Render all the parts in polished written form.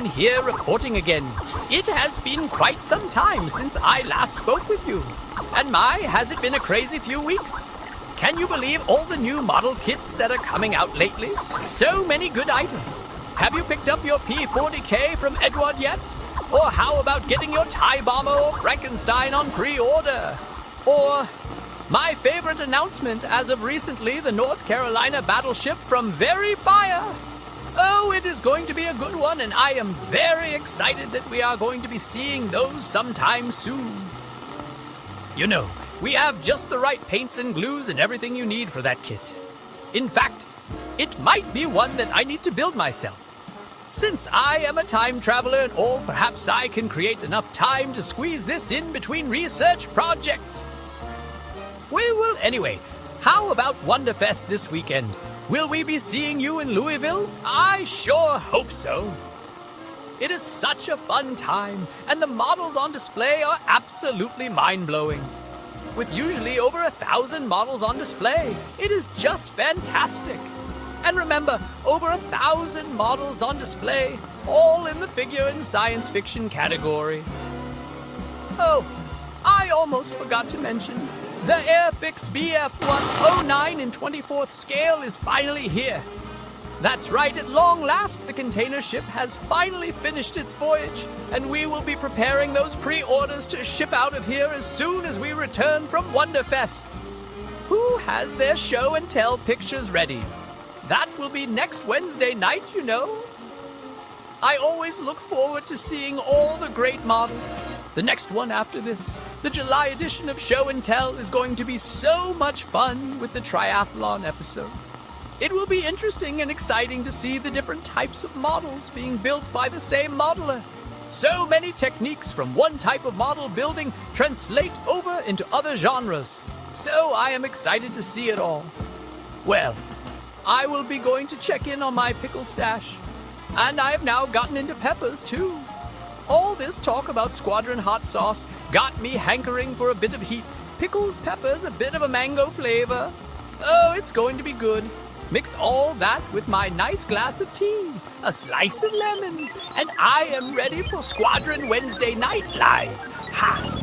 here reporting again. It has been quite some time since I last spoke with you. And my, has it been a crazy few weeks? Can you believe all the new model kits that are coming out lately? So many good items. Have you picked up your P40K from Edward yet? Or how about getting your TIE Bomber or Frankenstein on pre-order? Or my favorite announcement as of recently, the North Carolina battleship from Very Fire. Oh, it is going to be a good one, and I am very excited that we are going to be seeing those sometime soon. You know, we have just the right paints and glues and everything you need for that kit. In fact, it might be one that I need to build myself. Since I am a time traveler and all, perhaps I can create enough time to squeeze this in between research projects. Well, anyway, how about Wonderfest this weekend? Will we be seeing you in Louisville? I sure hope so. It is such a fun time, and the models on display are absolutely mind-blowing. With usually over 1,000 models on display, it is just fantastic. And remember, over 1,000 models on display, all in the figure and science fiction category. Oh, I almost forgot to mention, the Airfix BF-109 in 24th scale is finally here. That's right, at long last, the container ship has finally finished its voyage, and we will be preparing those pre-orders to ship out of here as soon as we return from Wonderfest. Who has their show and tell pictures ready? That will be next Wednesday night, you know. I always look forward to seeing all the great models. The next one after this, the July edition of Show and Tell, is going to be so much fun with the triathlon episode. It will be interesting and exciting to see the different types of models being built by the same modeler. So many techniques from one type of model building translate over into other genres. So I am excited to see it all. Well, I will be going to check in on my pickle stash. And I have now gotten into peppers, too. All this talk about Squadron hot sauce got me hankering for a bit of heat. Pickles, peppers, a bit of a mango flavor. Oh, it's going to be good. Mix all that with my nice glass of tea, a slice of lemon, and I am ready for Squadron Wednesday Night Live. Ha!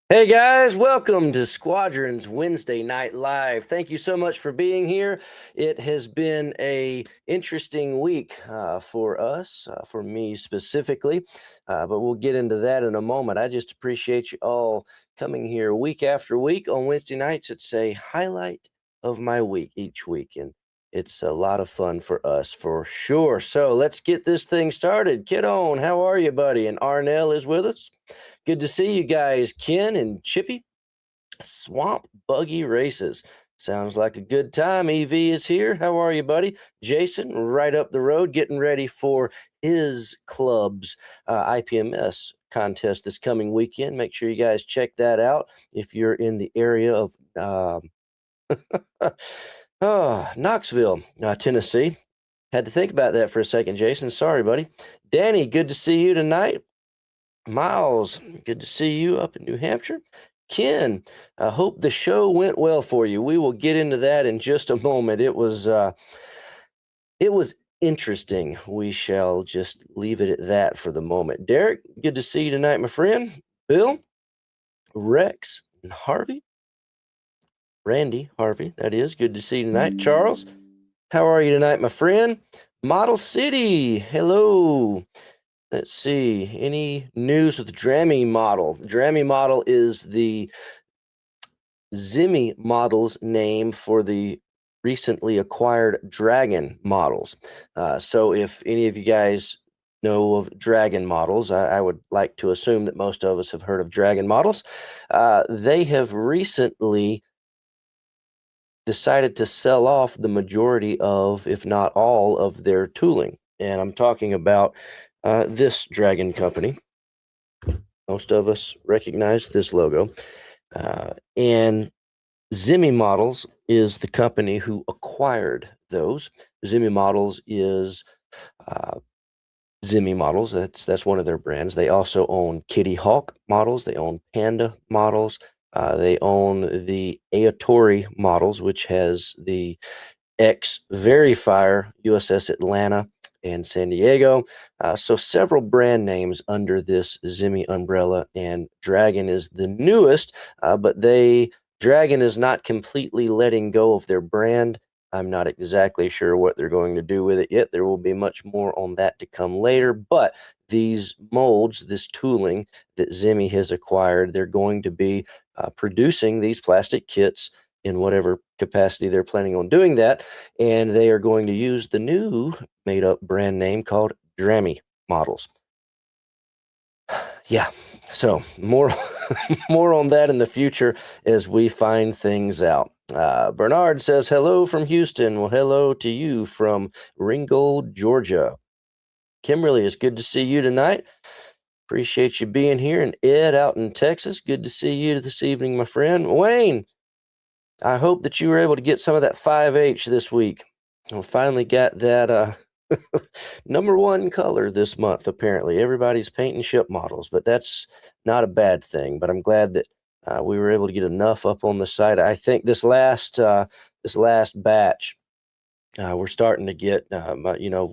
Hey guys, welcome to Squadron's Wednesday Night Live. Thank you so much for being here. It has been a interesting week for us, for me specifically, but we'll get into that in a moment. I just appreciate you all coming here week after week on Wednesday nights. It's a highlight of my week each week, and it's a lot of fun for us for sure. So let's get this thing started. Kidon, how are you, buddy? And Arnell is with us. Good to see you guys, Ken and Chippy. Swamp Buggy Races. Sounds like a good time. EV is here. How are you, buddy? Jason, right up the road, getting ready for his club's IPMS contest this coming weekend. Make sure you guys check that out if you're in the area of Knoxville, Tennessee. Had to think about that for a second, Jason. Sorry, buddy. Danny, good to see you tonight. Miles, good to see you up in New Hampshire. Ken, I hope the show went well for you. We will get into that in just a moment. It was interesting. We shall just leave it at that for the moment. Derek, good to see you tonight, my friend. Bill, Rex, and Harvey. Randy, Harvey, that is. Good to see you tonight. Charles, how are you tonight, my friend? Model City, hello. Let's see, any news with the Drammy model? The Drammy model is the Zimmy models name for the recently acquired Dragon models. So, if any of you guys know of Dragon models, I would like to assume that most of us have heard of Dragon models. They have recently decided to sell off the majority of, if not all, of their tooling. And I'm talking about this Dragon company. Most of us recognize this logo. And Zimmy Models is the company who acquired those. Zimmy Models is uh, Zimmy Models. That's one of their brands. They also own Kitty Hawk models. They own Panda models. They own the Aotori models, which has the X Verifier, USS Atlanta, and San Diego. So several brand names under this Zimmy umbrella, and Dragon is the newest, but Dragon is not completely letting go of their brand. I'm not exactly sure what they're going to do with it yet. There will be much more on that to come later, but these molds, this tooling that Zimmy has acquired, they're going to be producing these plastic kits in whatever capacity they're planning on doing that. And they are going to use the new made up brand name called Drammy models. Yeah. So more more on that in the future as we find things out. Bernard says hello from Houston. Well, hello to you from Ringgold, Georgia. Kimberly, it's good to see you tonight. Appreciate you being here. And Ed out in Texas, good to see you this evening, my friend. Wayne, I hope that you were able to get some of that 5H this week. I finally got that number one color this month, apparently. Everybody's painting ship models, but that's not a bad thing. But I'm glad that we were able to get enough up on the site. I think this last batch, we're starting to get,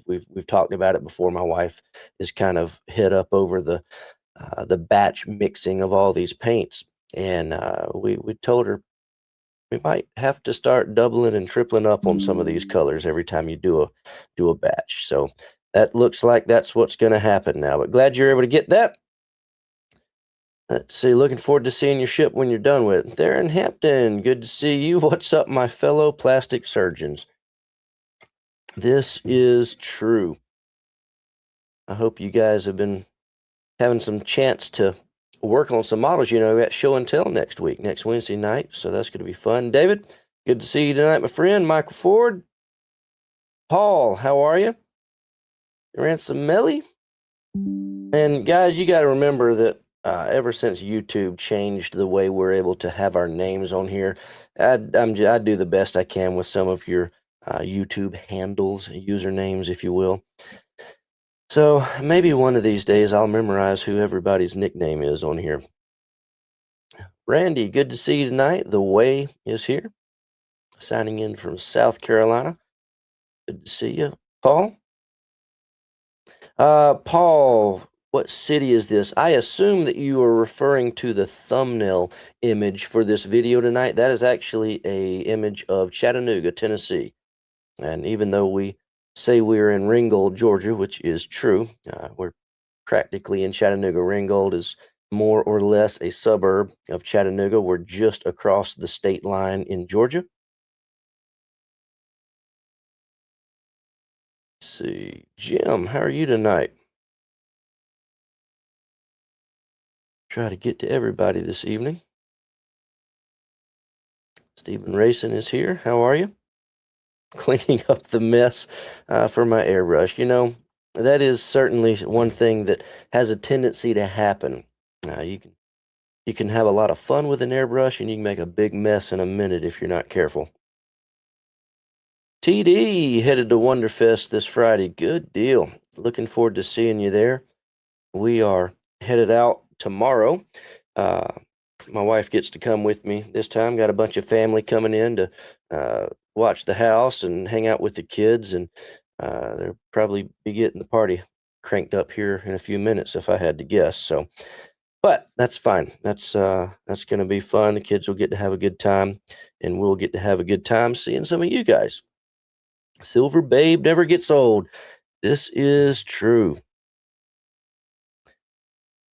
we've talked about it before. My wife is kind of hit up over the batch mixing of all these paints, and we told her we might have to start doubling and tripling up on some of these colors every time you do a batch. So that looks like that's what's going to happen now. But glad you're able to get that. Let's see. Looking forward to seeing your ship when you're done with it. There in Hampton. Good to see you. What's up, my fellow plastic surgeons? This is true. I hope you guys have been having some chance to work on some models. We got show and tell next week, next Wednesday night. So that's going to be fun. David, good to see you tonight, my friend. Michael Ford. Paul, how are you? Ransom Melly. And guys, you got to remember that ever since YouTube changed the way we're able to have our names on here, I do the best I can with some of your YouTube handles, usernames, if you will. So maybe one of these days I'll memorize who everybody's nickname is on here. Randy, good to see you tonight. The Way is here, signing in from South Carolina. Good to see you. Paul? Paul, what city is this? I assume that you are referring to the thumbnail image for this video tonight. That is actually a image of Chattanooga, Tennessee. And even though we say we're in Ringgold, Georgia, which is true, we're practically in Chattanooga. Ringgold is more or less a suburb of Chattanooga. We're just across the state line in Georgia. Let's see. Jim, how are you tonight? Try to get to everybody this evening. Stephen Rayson is here. How are you? Cleaning up the mess for my airbrush. That is certainly one thing that has a tendency to happen. You can have a lot of fun with an airbrush, and you can make a big mess in a minute if you're not careful. TD headed to Wonderfest this Friday. Good deal. Looking forward to seeing you there. We are headed out tomorrow. My wife gets to come with me this time. Got a bunch of family coming in to watch the house and hang out with the kids, and they'll probably be getting the party cranked up here in a few minutes if I had to guess. So, but that's fine. That's going to be fun. The kids will get to have a good time, and we'll get to have a good time seeing some of you guys. Silver Babe never gets old. This is true.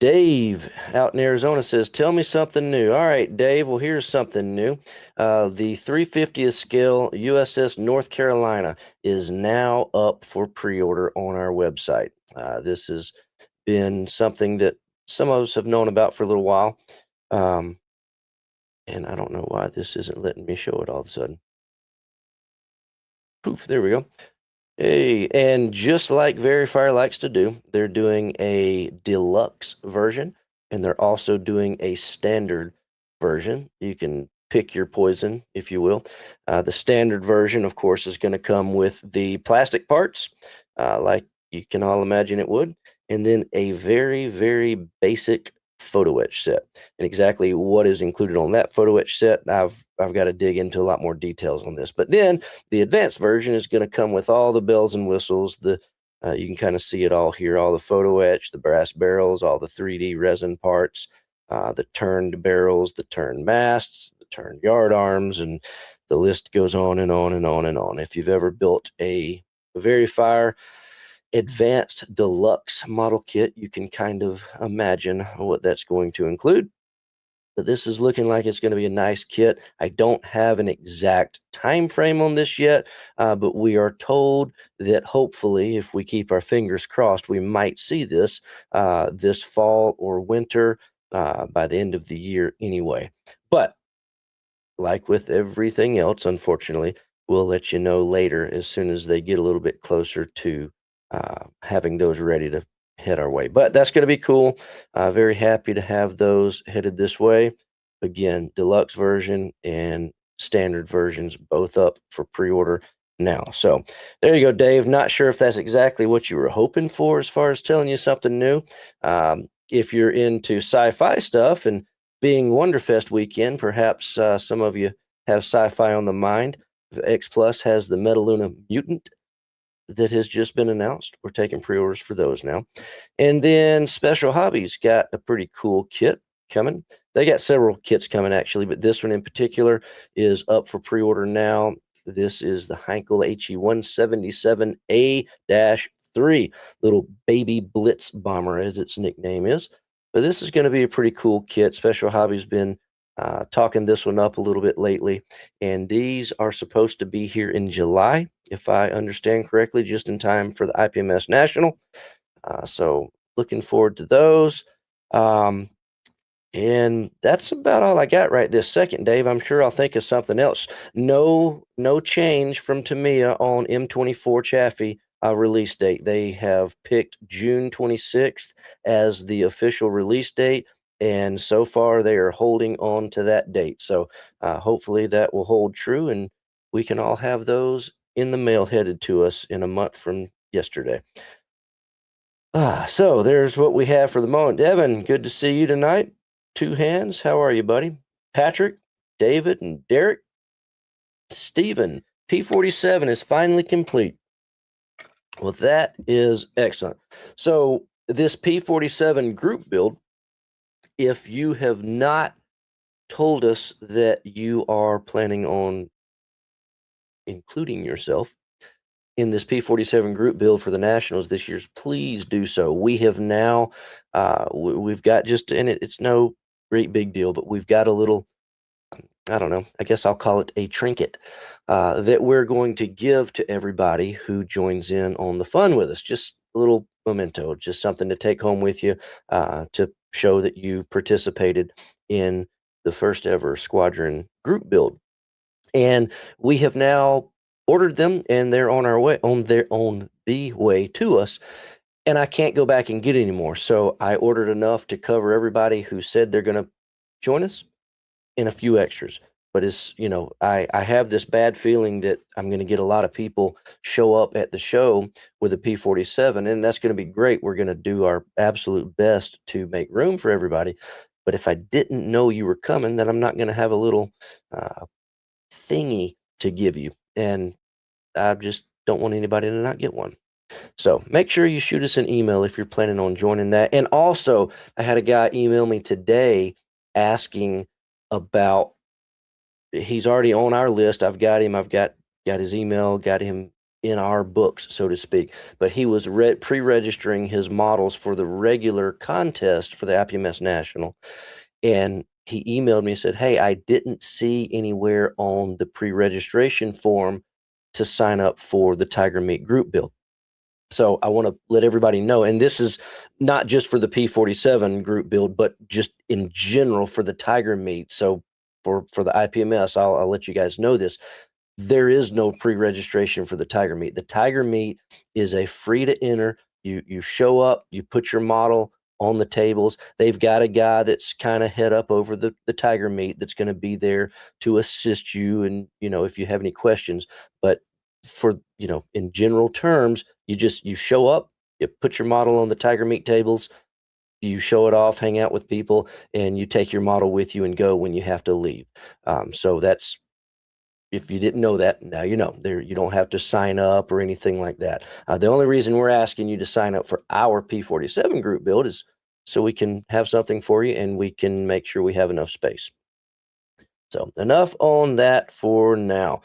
Dave out in Arizona says, tell me something new. All right, Dave, well, here's something new. The 350th scale USS North Carolina is now up for pre-order on our website. This has been something that some of us have known about for a little while. And I don't know why this isn't letting me show it all of a sudden. Poof, there we go. Hey, and just like Verifier likes to do, they're doing a deluxe version, and they're also doing a standard version. You can pick your poison, if you will. The standard version, of course, is going to come with the plastic parts, like you can all imagine it would, and then a very, very basic photo etch set. And exactly what is included on that photo etch set, I've got to dig into a lot more details on this. But then the advanced version is going to come with all the bells and whistles. You can kind of see it all here, all the photo etch, the brass barrels, all the 3D resin parts, the turned barrels, the turned masts, the turned yard arms, and the list goes on and on and on and on. If you've ever built a Verifier advanced deluxe model kit, you can kind of imagine what that's going to include. But this is looking like it's going to be a nice kit. I don't have an exact time frame on this yet, but we are told that hopefully, if we keep our fingers crossed, we might see this this fall or winter by the end of the year anyway. But like with everything else, unfortunately, we'll let you know later as soon as they get a little bit closer to having those ready to head our way. But that's going to be cool. Very happy to have those headed this way. Again, deluxe version and standard versions both up for pre-order now. So there you go, Dave. Not sure if that's exactly what you were hoping for as far as telling you something new. If you're into sci-fi stuff and being Wonderfest weekend, perhaps some of you have sci-fi on the mind. X Plus has the Metaluna Mutant that has just been announced. We're taking pre-orders for those now. And then Special Hobbies got a pretty cool kit coming. They got several kits coming actually, but this one in particular is up for pre-order now. This is the Heinkel HE-177A-3, little baby Blitz bomber as its nickname is. But this is going to be a pretty cool kit. Special Hobbies been talking this one up a little bit lately, and these are supposed to be here in July, if I understand correctly, just in time for the IPMS National. So looking forward to those. And that's about all I got right this second, Dave. I'm sure I'll think of something else. No change from Tamiya on M24 Chaffee release date. They have picked June 26th as the official release date, and so far they are holding on to that date. So hopefully that will hold true, and we can all have those in the mail headed to us in a month from yesterday. So there's what we have for the moment. Devin, good to see you tonight. Two hands. How are you, buddy? Patrick, David, and Derek. Stephen, P47 is finally complete. Well, that is excellent. So this P47 group build, if you have not told us that you are planning on including yourself in this P47 group build for the Nationals this year, please do so. We have now, we've got just, and it's no great big deal, but we've got a little, I don't know, I guess I'll call it a trinket that we're going to give to everybody who joins in on the fun with us. Just a little memento, just something to take home with you to show that you participated in the first ever Squadron group build. And we have now ordered them, and they're on the way to us. And I can't go back and get any more. So I ordered enough to cover everybody who said they're going to join us and a few extras. But it's, I have this bad feeling that I'm going to get a lot of people show up at the show with a P47, and that's going to be great. We're going to do our absolute best to make room for everybody. But if I didn't know you were coming, then I'm not going to have a little thingy to give you. And I just don't want anybody to not get one. So make sure you shoot us an email if you're planning on joining that. And also, I had a guy email me today asking about, he's already on our list. I've got him. I've got his email, got him in our books, so to speak. But he was pre-registering his models for the regular contest for the IPMS National, and he emailed me and said, "Hey, I didn't see anywhere on the pre-registration form to sign up for the Tiger Meat group build." So I want to let everybody know, and this is not just for the P47 group build, but just in general for the Tiger Meat. So for the IPMS, I'll let you guys know this. There is no pre-registration for the Tiger Meat. The Tiger Meat is a free to enter. You show up, you put your model on the tables. They've got a guy that's kind of head up over the Tiger Meat that's going to be there to assist you, and if you have any questions. But for in general terms, you show up, you put your model on the Tiger Meat tables, you show it off, hang out with people, and you take your model with you and go when you have to leave. So that's, if you didn't know that, now you know. There, you don't have to sign up or anything like that. The only reason we're asking you to sign up for our P47 group build is so we can have something for you and we can make sure we have enough space. So enough on that for now.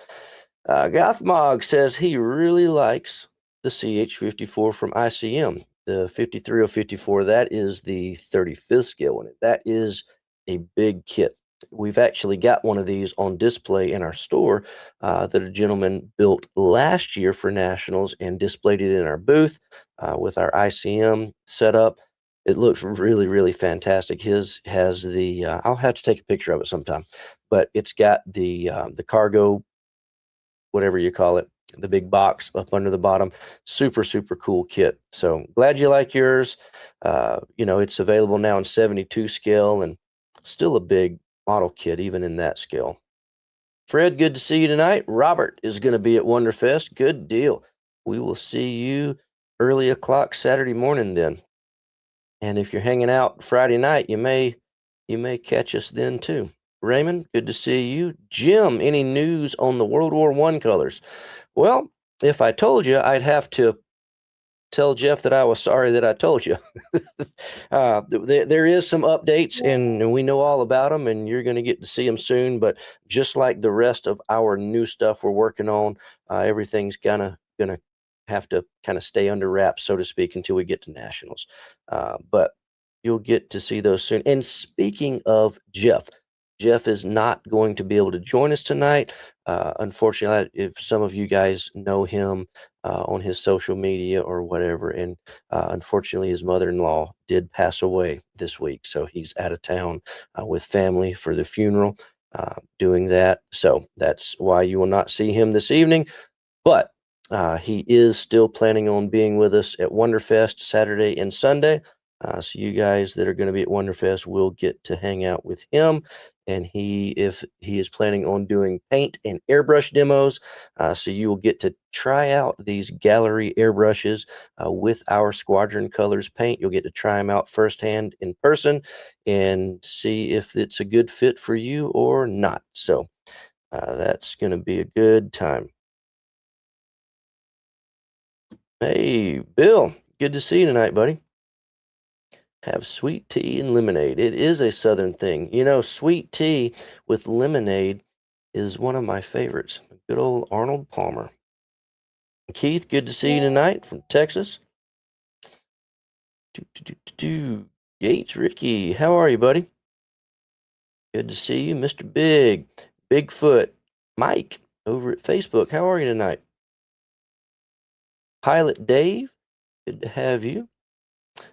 Gothmog says he really likes the CH54 from ICM. The 53054, that is the 35th scale one. That is a big kit. We've actually got one of these on display in our store that a gentleman built last year for Nationals and displayed it in our booth with our ICM setup. It looks really, really fantastic. His has the, I'll have to take a picture of it sometime, but it's got the cargo, whatever you call it, the big box up under the bottom. Super, super cool kit. So glad you like yours. It's available now in 72 scale and still a big model kit, even in that scale. Fred, good to see you tonight. Robert is going to be at Wonderfest. Good deal. We will see you early o'clock Saturday morning then. And if you're hanging out Friday night, you may catch us then too. Raymond, good to see you. Jim, any news on the World War I colors? Well, if I told you, I'd have to tell Jeff that I was sorry that I told you. There is some updates, and we know all about them, and you're going to get to see them soon. But just like the rest of our new stuff we're working on, everything's gonna have to kind of stay under wraps, so to speak, until we get to Nationals. But you'll get to see those soon. And speaking of Jeff is not going to be able to join us tonight. Unfortunately, if some of you guys know him on his social media or whatever, and unfortunately his mother-in-law did pass away this week. So he's out of town with family for the funeral, doing that. So that's why you will not see him this evening. But he is still planning on being with us at Wonderfest Saturday and Sunday. So you guys that are going to be at Wonderfest will get to hang out with him. And if he is planning on doing paint and airbrush demos, so you will get to try out these gallery airbrushes with our Squadron Colors paint. You'll get to try them out firsthand in person and see if it's a good fit for you or not. So that's going to be a good time. Hey, Bill, good to see you tonight, buddy. Have sweet tea and lemonade. It is a Southern thing. Sweet tea with lemonade is one of my favorites. Good old Arnold Palmer. Keith, good to see you tonight from Texas. Gates, Ricky, how are you, buddy? Good to see you. Mr. Bigfoot, Mike, over at Facebook. How are you tonight? Pilot Dave, good to have you.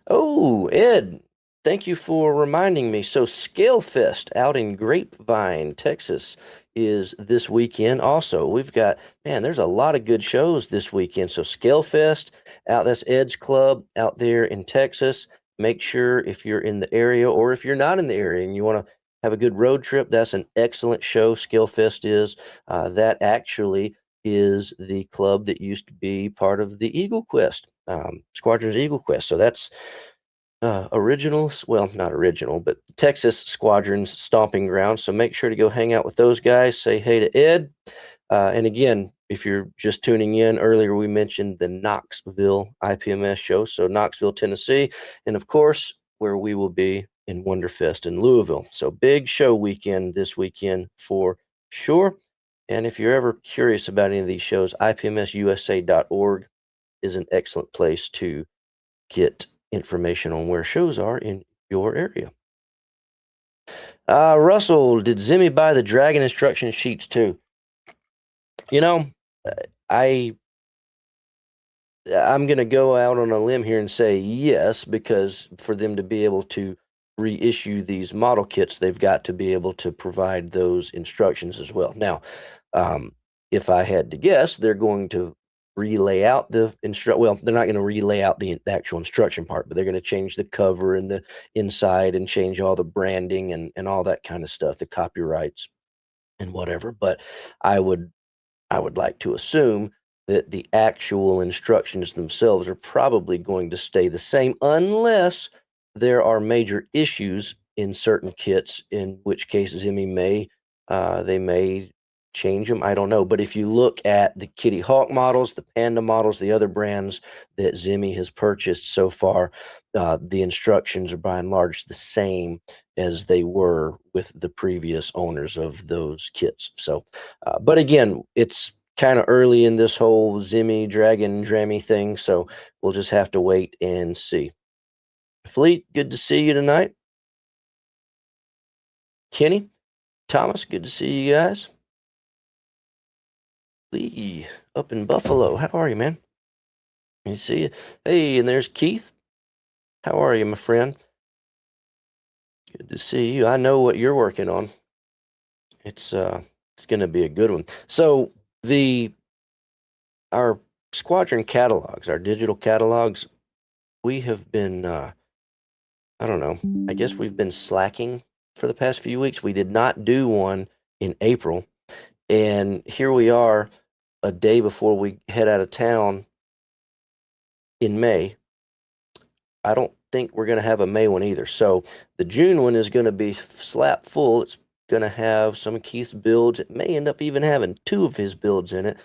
Oh, Ed, thank you for reminding me. So Scalefest out in Grapevine, Texas is this weekend also. We've got, there's a lot of good shows this weekend. So Scalefest that's Ed's Club out there in Texas. Make sure if you're in the area or if you're not in the area and you want to have a good road trip, that's an excellent show. Scalefest is. That actually is the club that used to be part of the Eagle Quest, Squadron's Eagle Quest. So that's not original, but Texas Squadron's stomping ground. So make sure to go hang out with those guys. Say hey to Ed. And again, if you're just tuning in, earlier we mentioned the Knoxville IPMS show. So Knoxville, Tennessee, and of course, where we will be in Wonderfest in Louisville. So big show weekend this weekend for sure. And if you're ever curious about any of these shows, ipmsusa.org is an excellent place to get information on where shows are in your area. Russell, did Zimmy buy the Dragon instruction sheets too? You know, I I'm going to go out on a limb here and say yes, because for them to be able to reissue these model kits, they've got to be able to provide those instructions as well. Now, if I had to guess, they're going to relay out the well, they're not going to relay out the actual instruction part, but they're going to change the cover and the inside and change all the branding and all that kind of stuff, the copyrights and whatever. But I would I would like to assume that the actual instructions themselves are probably going to stay the same unless there are major issues in certain kits, in which case Zimmy may they may change them. I don't know. But if you look at the Kitty Hawk models, the Panda models, the other brands that Zimmy has purchased so far, the instructions are by and large the same as they were with the previous owners of those kits. So but again, it's kind of early in this whole Zimmy Dragon Drammy thing, so we'll just have to wait and see. Fleet, good to see you tonight. Kenny, Thomas, good to see you guys. Lee, up in Buffalo, how are you, man? Good to see you. Hey, and there's Keith. How are you, my friend? Good to see you. I know what you're working on. It's going to be a good one. So our Squadron catalogs, our digital catalogs, we have been, I don't know, I guess we've been slacking for the past few weeks. We did not do one in April. And here we are a day before we head out of town in May. I don't think we're going to have a May one either. So the June one is going to be slap full. It's going to have some of Keith's builds. It may end up even having two of his builds in it.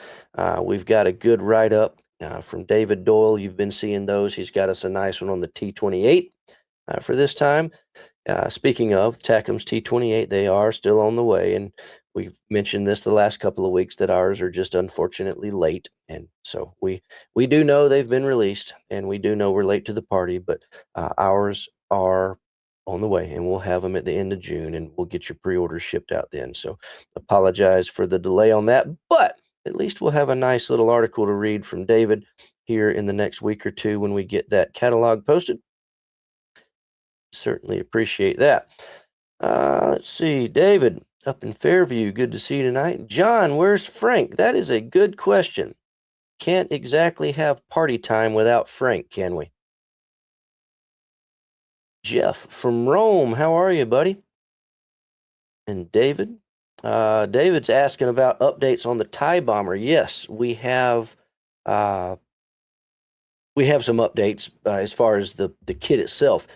We've got a good write-up from David Doyle. You've been seeing those. He's got us a nice one on the T28 for this time. Speaking of Tacom's T28, they are still on the way, and we've mentioned this the last couple of weeks that ours are just unfortunately late, and so we do know they've been released, and we do know we're late to the party, but ours are on the way, and we'll have them at the end of June, and we'll get your pre-orders shipped out then. So apologize for the delay on that, but at least we'll have a nice little article to read from David here in the next week or two when we get that catalog posted. Certainly appreciate that. Let's see, David up in Fairview, good to see you tonight. John, where's Frank? That is a good question. Can't exactly have party time without Frank, can we? Jeff from Rome, how are you, buddy? And David? David's asking about updates on the TIE bomber. Yes, we have some updates as far as the kit itself.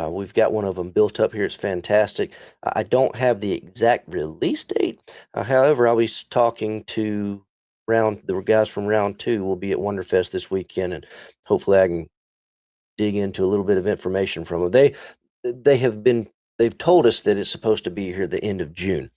We've got one of them built up here. It's fantastic. I don't have the exact release date. However, I'll be talking to the guys from round 2. Will be at Wonderfest this weekend, and hopefully I can dig into a little bit of information from them. They've told us that it's supposed to be here the end of June.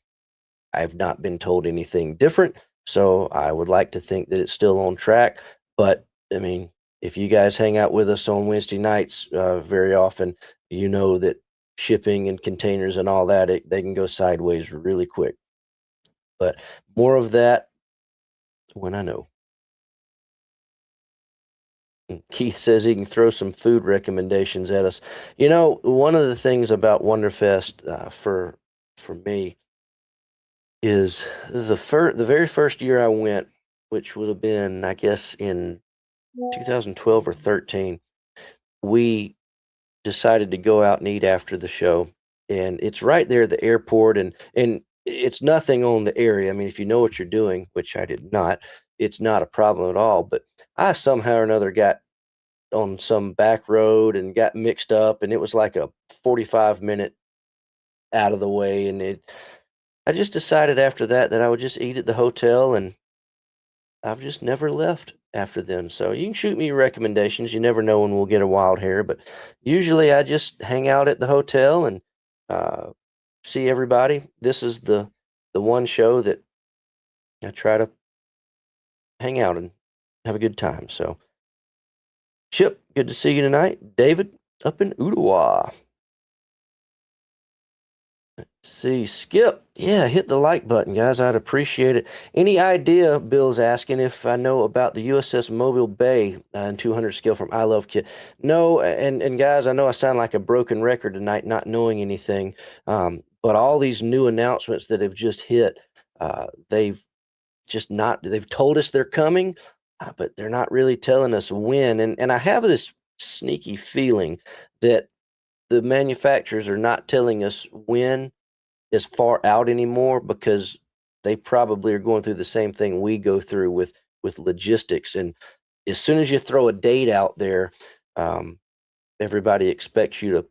I've not been told anything different, so I would like to think that it's still on track. But I mean, if you guys hang out with us on Wednesday nights very often, you know that shipping and containers and all that, they can go sideways really quick. But more of that when I know. Keith says he can throw some food recommendations at us. You know, one of the things about Wonderfest for me is the very first year I went, which would have been, I guess, in 2012 or 13. We decided to go out and eat after the show, and it's right there at the airport, and it's nothing on the area. I mean, if you know what you're doing, which I did not, it's not a problem at all. But I somehow or another got on some back road and got mixed up, and it was like a 45-minute out of the way, and I just decided after that I would just eat at the hotel, and I've just never left after then. So you can shoot me your recommendations. You never know when we'll get a wild hair, but usually I just hang out at the hotel and see everybody. This is the one show that I try to hang out and have a good time. So, Chip, good to see you tonight. David, up in Ottawa. See, Skip, yeah, hit the like button, guys. I'd appreciate it. Any idea? Bill's asking if I know about the USS Mobile Bay and 200 scale from I Love Kit. No, and guys, I know I sound like a broken record tonight, not knowing anything. But all these new announcements that have just hit, they've just not. They've told us they're coming, but they're not really telling us when. And I have this sneaky feeling that the manufacturers are not telling us when as far out anymore because they probably are going through the same thing we go through with logistics. And as soon as you throw a date out there, um, everybody expects you to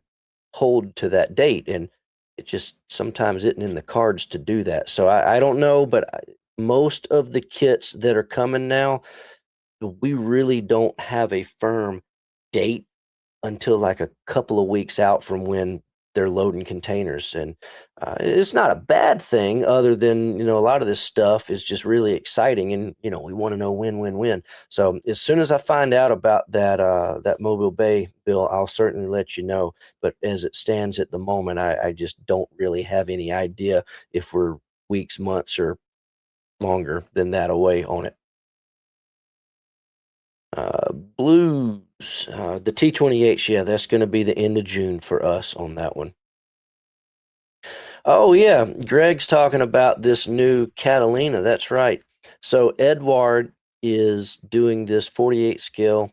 hold to that date, and it just sometimes isn't in the cards to do that. So I don't know, but most of the kits that are coming now, we really don't have a firm date until like a couple of weeks out from when they're loading containers. And it's not a bad thing, other than, a lot of this stuff is just really exciting. And, we want to know when. So as soon as I find out about that Mobile Bay bill, I'll certainly let you know. But as it stands at the moment, I just don't really have any idea if we're weeks, months, or longer than that away on it. Blues, the T28s, yeah, that's going to be the end of June for us on that one. Oh, yeah, Greg's talking about this new Catalina. That's right. So Edward is doing this 48 scale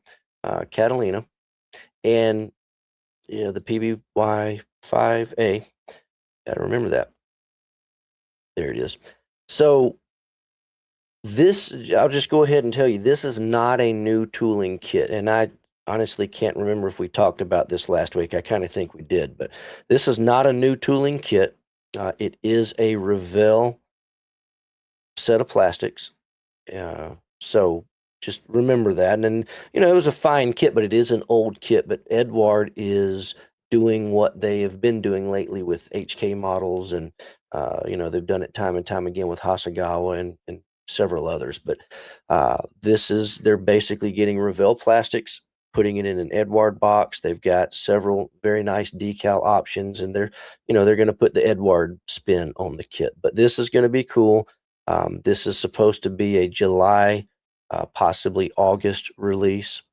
Catalina, and the PBY5A. Gotta remember that. There it is. So this, I'll just go ahead and tell you, this is not a new tooling kit. And I honestly can't remember if we talked about this last week. I kind of think we did, but this is not a new tooling kit. It is a Revell set of plastics. So just remember that. And then, it was a fine kit, but it is an old kit. But Edward is doing what they have been doing lately with HK models. And, they've done it time and time again with Hasegawa and several others. But they're basically getting Revell plastics, putting it in an Edward box. They've got several very nice decal options, and they're going to put the Edward spin on the kit. But this is going to be cool. This is supposed to be a July, possibly August release.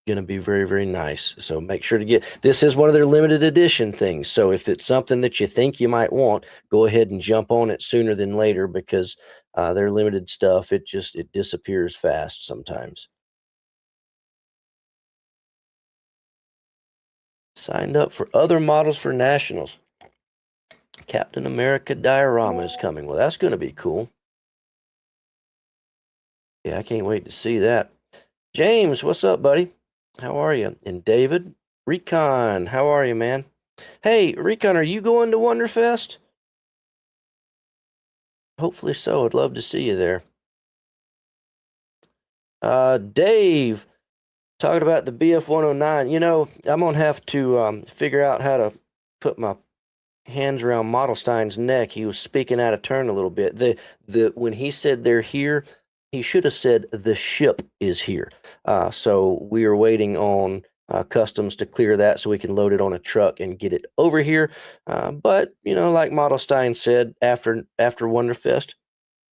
Going to be very, very nice. So make sure to get this. Is one of their limited edition things. So if it's something that you think you might want, go ahead and jump on it sooner than later, because their limited stuff, it disappears fast sometimes. Signed up for other models for nationals. Captain America diorama is coming. Well, that's going to be cool. Yeah, I can't wait to see that. James, what's up, buddy? How are you? And David, Recon, how are you, man? Hey, Recon, are you going to Wonderfest? Hopefully so. I'd love to see you there. Dave, talking about the BF 109. I'm gonna have to figure out how to put my hands around Modelstein's neck. He was speaking out of turn a little bit. When he said they're here, he should have said the ship is here. So we are waiting on customs to clear that so we can load it on a truck and get it over here. But like Modelstein said, after Wonderfest,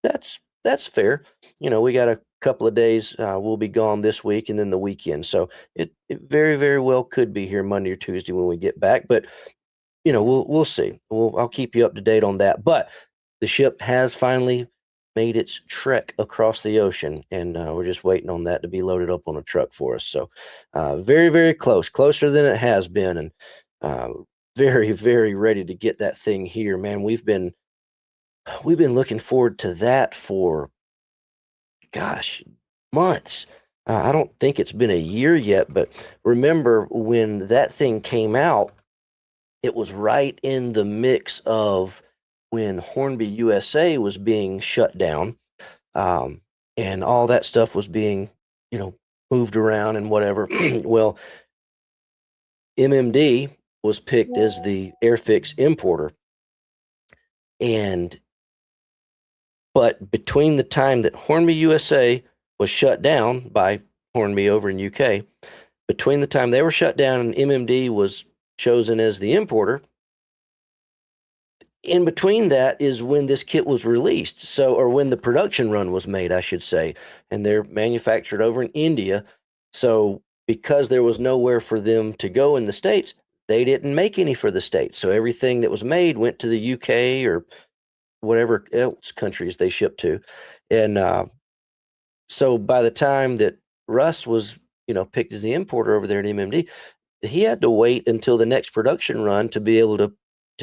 that's fair. We got a couple of days. We'll be gone this week and then the weekend. So it very, very well could be here Monday or Tuesday when we get back. But we'll see. I'll keep you up to date on that. But the ship has finally made its trek across the ocean, and we're just waiting on that to be loaded up on a truck for us. So very, very closer than it has been, and very, very ready to get that thing here, man. We've been looking forward to that for, gosh, months. I don't think it's been a year yet, but remember when that thing came out, it was right in the mix of when Hornby USA was being shut down, and all that stuff was being, moved around and whatever. Well, MMD was picked as the Airfix importer, and But between the time that Hornby USA was shut down by Hornby over in UK, between the time they were shut down and MMD was chosen as the importer, in between that is when this kit was released. So, or when the production run was made, I should say. And they're manufactured over in India. So, because there was nowhere for them to go in the States, they didn't make any for the States. So, everything that was made went to the UK or whatever else countries they shipped to. And so, by the time that Russ was, picked as the importer over there at MMD, he had to wait until the next production run to be able to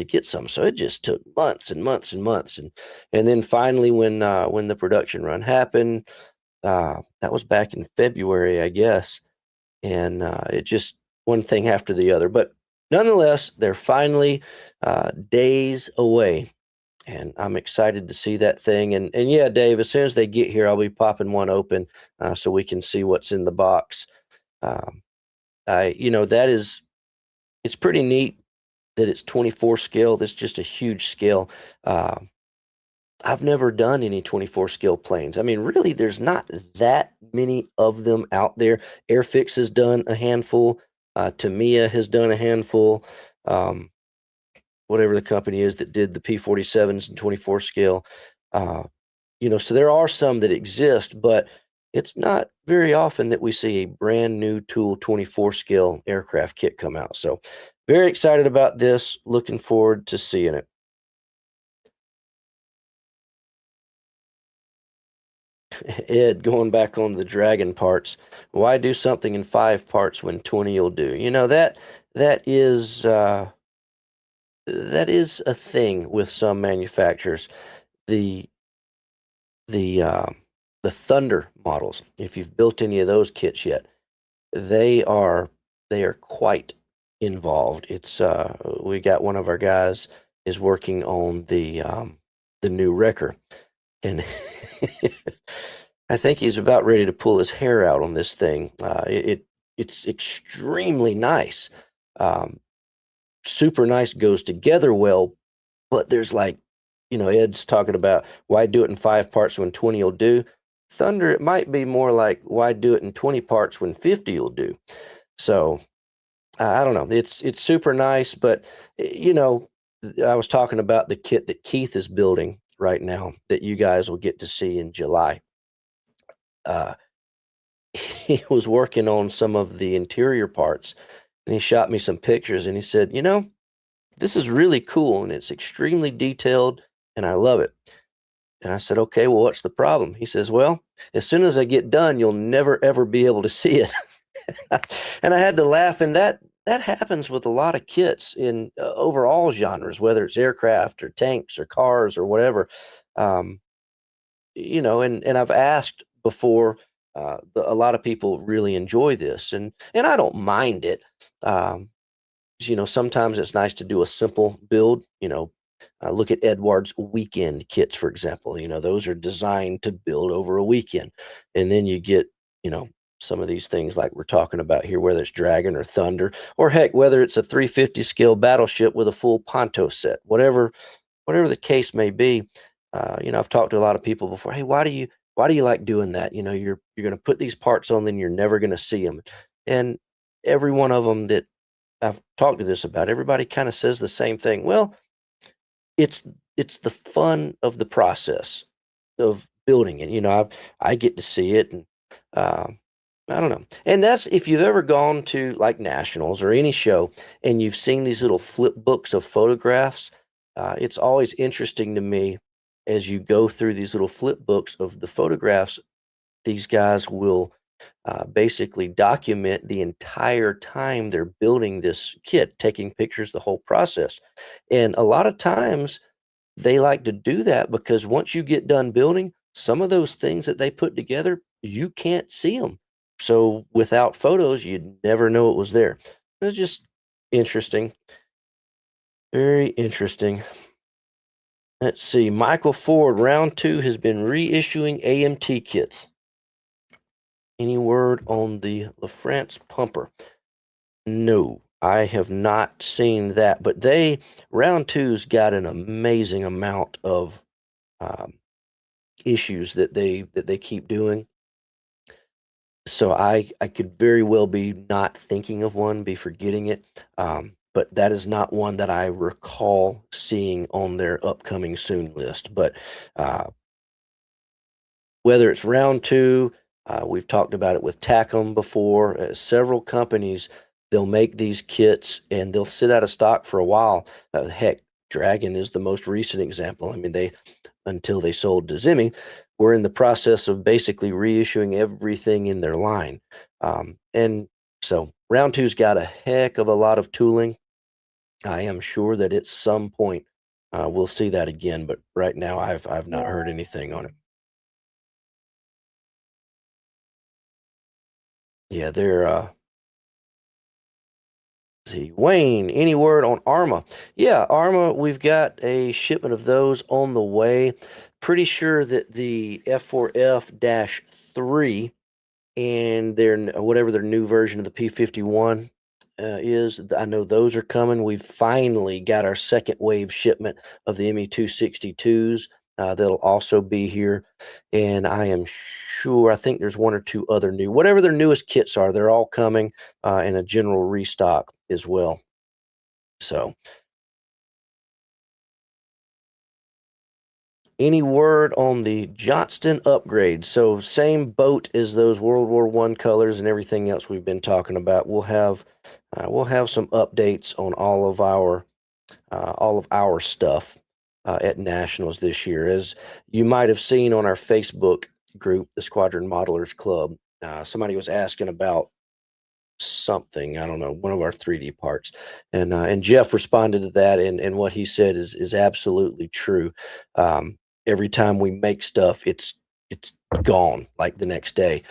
get some. So it just took months and months and months, and then finally when the production run happened, that was back in February, I guess, and it just one thing after the other. But nonetheless, they're finally days away. And I'm excited to see that thing. And yeah, Dave, as soon as they get here, I'll be popping one open so we can see what's in the box. Um, that is, it's pretty neat that it's 24 scale. That's just a huge scale. Uh, I've never done any 24 scale planes. I mean, really, there's not that many of them out there. Airfix has done a handful. Tamiya has done a handful. Um, whatever the company is that did the P-47s and 24 scale. Uh, so there are some that exist, but it's not very often that we see a brand new tool 24 scale aircraft kit come out. So very excited about this. Looking forward to seeing it. Ed, going back on the Dragon parts, why do something in 5 parts when 20 will do? That is a thing with some manufacturers. The the uh, the Thunder models, if you've built any of those kits yet, they are quite involved. It's we got one of our guys is working on the new Wrecker, and I think he's about ready to pull his hair out on this thing. It's extremely nice, um, super nice, goes together well, but there's like, Ed's talking about why do it in 5 parts when 20 will do. Thunder, it might be more like why do it in 20 parts when 50 will do. So I don't know. It's super nice, but I was talking about the kit that Keith is building right now that you guys will get to see in July. Uh, he was working on some of the interior parts, and he shot me some pictures, and he said, this is really cool, and it's extremely detailed, and I love it. And I said, okay, well, what's the problem? He says, well, as soon as I get done, you'll never, ever be able to see it. And I had to laugh. And that happens with a lot of kits in overall genres, whether it's aircraft or tanks or cars or whatever. And I've asked before, a lot of people really enjoy this, and I don't mind it. Sometimes it's nice to do a simple build. Look at Edward's weekend kits, for example. Those are designed to build over a weekend. And then you get, some of these things like we're talking about here, whether it's Dragon or Thunder, or heck, whether it's a 350 scale battleship with a full ponto set, whatever the case may be. I've talked to a lot of people before. Hey, why do you like doing that? You're going to put these parts on, then you're never going to see them. And every one of them that I've talked to this about, everybody kind of says the same thing. Well, it's the fun of the process of building it. I get to see it, and I don't know. And that's if you've ever gone to like nationals or any show and you've seen these little flip books of photographs. It's always interesting to me as you go through these little flip books of the photographs. These guys will basically document the entire time they're building this kit, taking pictures, the whole process. And a lot of times they like to do that because once you get done building, some of those things that they put together, you can't see them. So without photos, you'd never know it was there. It's just interesting. Very interesting. Let's see. Michael Ford, round 2, has been reissuing AMT kits. Any word on the LaFrance pumper? No, I have not seen that, but round 2's got an amazing amount of issues that they keep doing. So I could very well be not thinking of one, be forgetting it, but that is not one that I recall seeing on their upcoming soon list. But uh, whether it's round two, we've talked about it with Tacom before. Several companies, they'll make these kits and they'll sit out of stock for a while. Heck, Dragon is the most recent example. I mean, they until they sold to Zimmy, were in the process of basically reissuing everything in their line. And so round two's got a heck of a lot of tooling. I am sure that at some point we'll see that again, but right now I've not heard anything on it. Yeah, they're see, Wayne, any word on Arma? Yeah, Arma, we've got a shipment of those on the way. Pretty sure that the F4F-3 and their whatever their new version of the P51 is, I know those are coming. We've finally got our second wave shipment of the ME262s. That'll also be here, and I am sure I think there's one or two other new, whatever their newest kits are, they're all coming in a general restock as well. So, any word on the Johnston upgrade? So, same boat as those World War One colors and everything else we've been talking about. We'll have some updates on all of our stuff at nationals this year. As you might have seen on our Facebook group, the Squadron Modelers Club, somebody was asking about something, I don't know, one of our 3D parts, and Jeff responded to that, and what he said is absolutely true. Every time we make stuff, it's gone like the next day.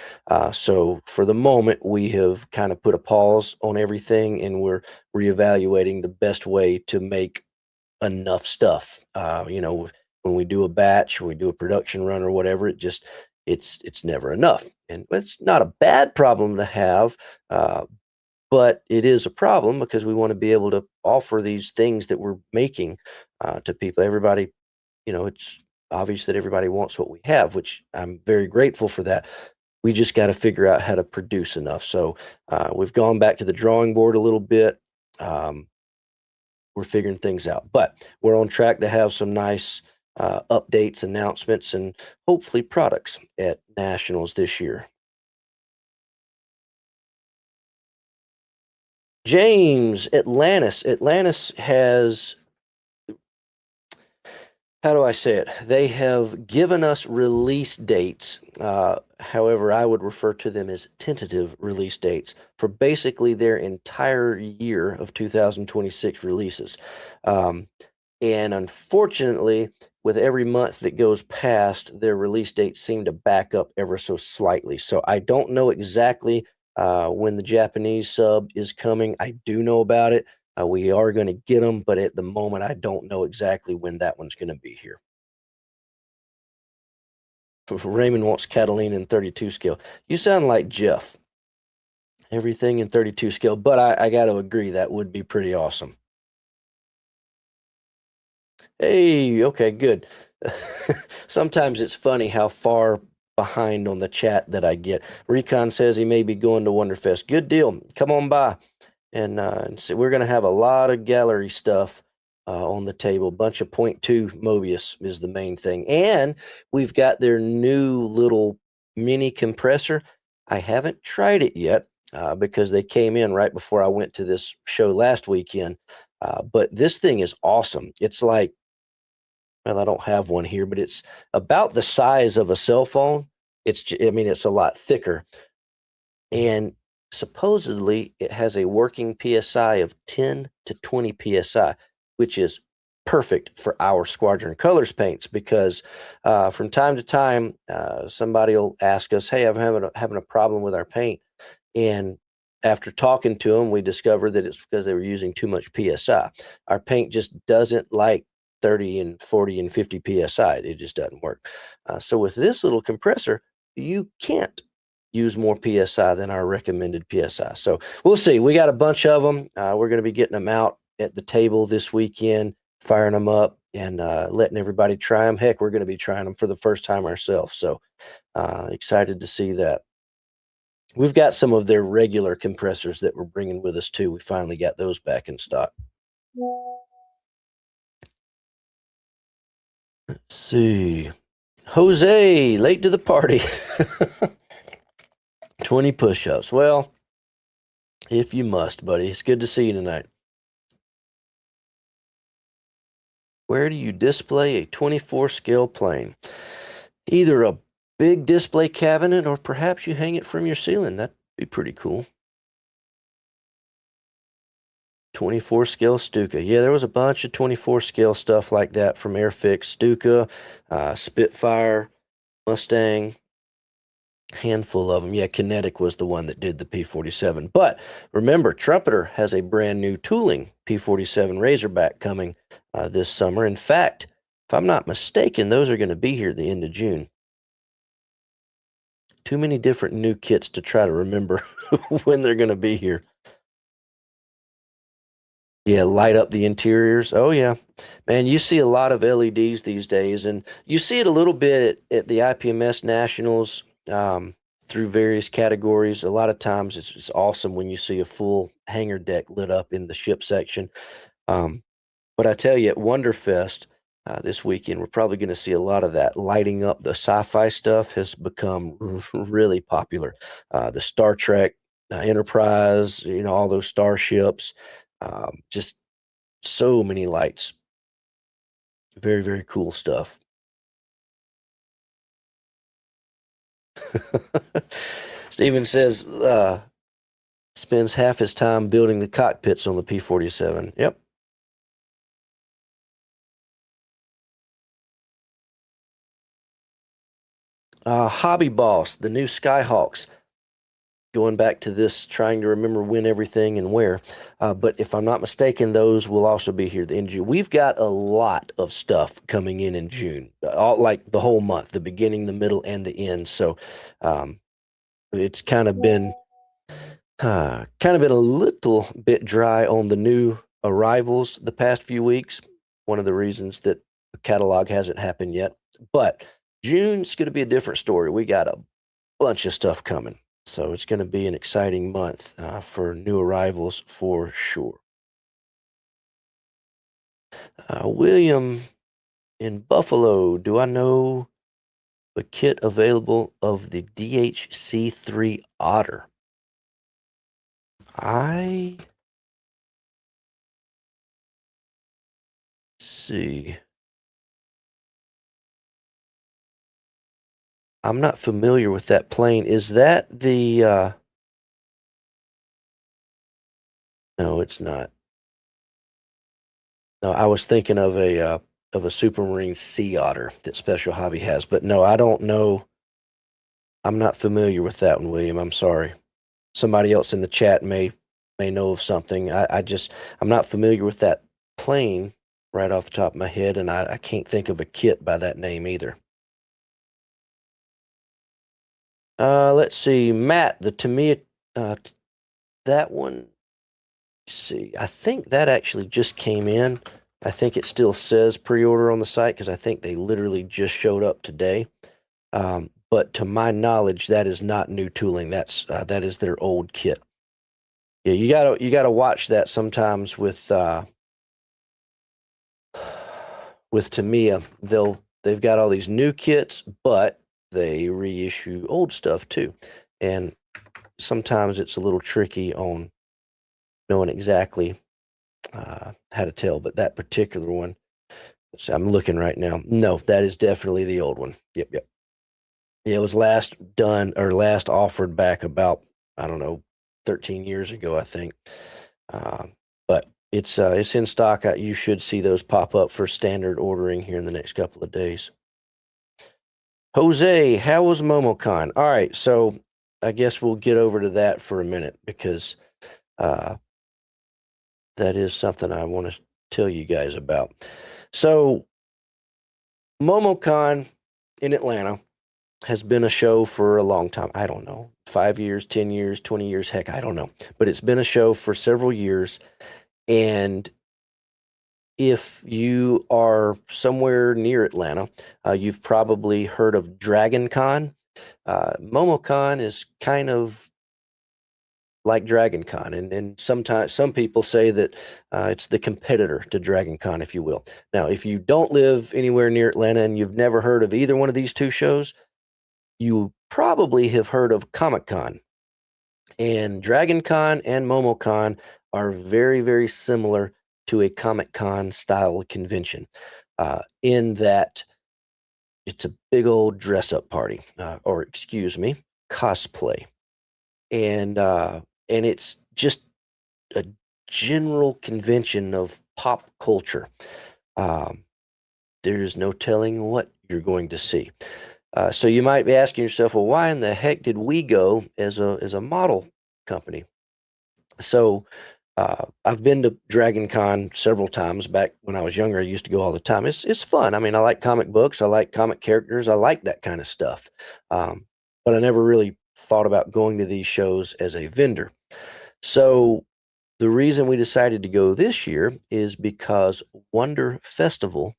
So for the moment, we have kind of put a pause on everything, and we're reevaluating the best way to make enough stuff. When we do a batch, when we do a production run or whatever, it's never enough, and it's not a bad problem to have. But it is a problem because we want to be able to offer these things that we're making to people. Everybody, it's obvious that everybody wants what we have, which I'm very grateful for that. We just got to figure out how to produce enough. So we've gone back to the drawing board a little bit. We're figuring things out, but we're on track to have some nice updates, announcements, and hopefully products at nationals this year. James, Atlantis. Atlantis has, how do I say it? They have given us release dates. However, I would refer to them as tentative release dates for basically their entire year of 2026 releases. And unfortunately, with every month that goes past, their release dates seem to back up ever so slightly. So I don't know exactly when the Japanese sub is coming. I do know about it. We are going to get them, but at the moment, I don't know exactly when that one's going to be here. Raymond wants Catalina in 32 scale. You sound like Jeff. Everything in 32 scale, but I got to agree that would be pretty awesome. Hey, okay, good. Sometimes it's funny how far behind on the chat that I get. Recon says he may be going to Wonderfest. Good deal. Come on by. And so we're going to have a lot of gallery stuff on the table. Bunch of 0.2 Mobius is the main thing. And we've got their new little mini compressor. I haven't tried it yet because they came in right before I went to this show last weekend. But this thing is awesome. It's like, well, I don't have one here, but it's about the size of a cell phone. It's a lot thicker. And supposedly it has a working PSI of 10 to 20 PSI, which is perfect for our Squadron Colors paints because from time to time, somebody will ask us, hey, I'm having a problem with our paint. And after talking to them, we discovered that it's because they were using too much PSI. Our paint just doesn't like 30 and 40 and 50 PSI. It just doesn't work. So with this little compressor, you can't use more PSI than our recommended PSI. So we'll see. We got a bunch of them. We're going to be getting them out at the table this weekend, firing them up. and letting everybody try them. Heck, we're going to be trying them for the first time ourselves. So excited to see that. We've got some of their regular compressors that we're bringing with us too. We finally got those back in stock. Let's see. Jose, late to the party. 20 push-ups. Well, if you must, buddy. It's good to see you tonight. Where do you display a 24 scale plane? Either a big display cabinet or perhaps you hang it from your ceiling. That'd be pretty cool. 24 scale Stuka. Yeah, there was a bunch of 24 scale stuff like that from Airfix, Stuka, Spitfire, Mustang. Handful of them. Yeah, Kinetic was the one that did the P-47. But remember, Trumpeter has a brand new tooling P-47 Razorback coming this summer. In fact, if I'm not mistaken, those are going to be here at the end of June. Too many different new kits to try to remember when they're going to be here. Yeah, light up the interiors. Oh, yeah. Man, you see a lot of LEDs these days, and you see it a little bit at the IPMS Nationals through various categories. A lot of times it's awesome when you see a full hangar deck lit up in the ship section. But I tell you, at Wonderfest this weekend, we're probably going to see a lot of that. Lighting up the sci-fi stuff has become really popular. The Star Trek Enterprise, all those starships. Just so many lights. Very, very cool stuff. Steven says spends half his time building the cockpits on the P-47. Yep. Hobby Boss, the new Skyhawks. Going back to this, trying to remember when everything and where. But if I'm not mistaken, those will also be here in June. We've got a lot of stuff coming in June, like the whole month, the beginning, the middle, and the end. So it's kind of been a little bit dry on the new arrivals the past few weeks. One of the reasons that the catalog hasn't happened yet. But June's going to be a different story. We got a bunch of stuff coming. So it's going to be an exciting month for new arrivals for sure. William in Buffalo, do I know a kit available of the DHC-3 Otter? I see. I'm not familiar with that plane. Is that the no, it's not. No, I was thinking of a Supermarine Sea Otter that Special Hobby has, but no, I don't know. I'm not familiar with that one, William. I'm sorry. Somebody else in the chat may know of something. I'm not familiar with that plane right off the top of my head, and I can't think of a kit by that name either. Let's see, Matt, the Tamiya, that one. Let's see, I think that actually just came in. I think it still says pre-order on the site because I think they literally just showed up today. But to my knowledge, that is not new tooling. That is their old kit. Yeah, you gotta watch that sometimes with Tamiya. They've got all these new kits, but they reissue old stuff too, and sometimes it's a little tricky on knowing exactly how to tell. But that particular one, so I'm looking right now. No, that is definitely the old one. Yep. Yeah, it was last done or last offered back about, I don't know, 13 years ago, I think. But it's in stock. You should see those pop up for standard ordering here in the next couple of days. Jose, how was MomoCon? All right, so I guess we'll get over to that for a minute because that is something I want to tell you guys about. So MomoCon in Atlanta has been a show for a long time. I don't know, 5 years, 10 years, 20 years, heck, I don't know. But it's been a show for several years, and if you are somewhere near Atlanta, you've probably heard of Dragon Con. MomoCon is kind of like Dragon Con, and sometimes some people say that it's the competitor to Dragon Con, if you will. Now, if you don't live anywhere near Atlanta and you've never heard of either one of these two shows, you probably have heard of Comic Con. And Dragon Con and MomoCon are very, very similar to a Comic Con style convention, in that it's a big old dress up party, or excuse me, cosplay, and it's just a general convention of pop culture. Um, there's no telling what you're going to see. So you might be asking yourself, well, why in the heck did we go as a model company? So I've been to Dragon Con several times. Back when I was younger, I used to go all the time. It's fun. I mean, I like comic books. I like comic characters. I like that kind of stuff. Um, but I never really thought about going to these shows as a vendor. So the reason we decided to go this year is because Wonder Festival,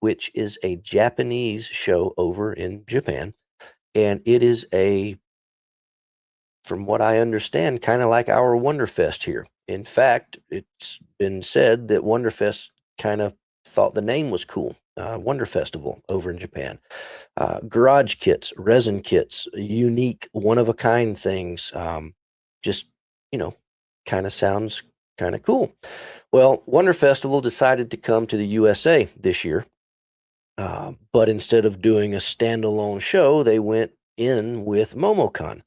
which is a Japanese show over in Japan, and it is from what I understand, kind of like our Wonderfest here. In fact, it's been said that Wonderfest kind of thought the name was cool. Wonder Festival over in Japan. Garage kits, resin kits, unique, one of a kind things. Just, you know, kind of sounds kind of cool. Well, Wonder Festival decided to come to the USA this year, but instead of doing a standalone show, they went in with MomoCon.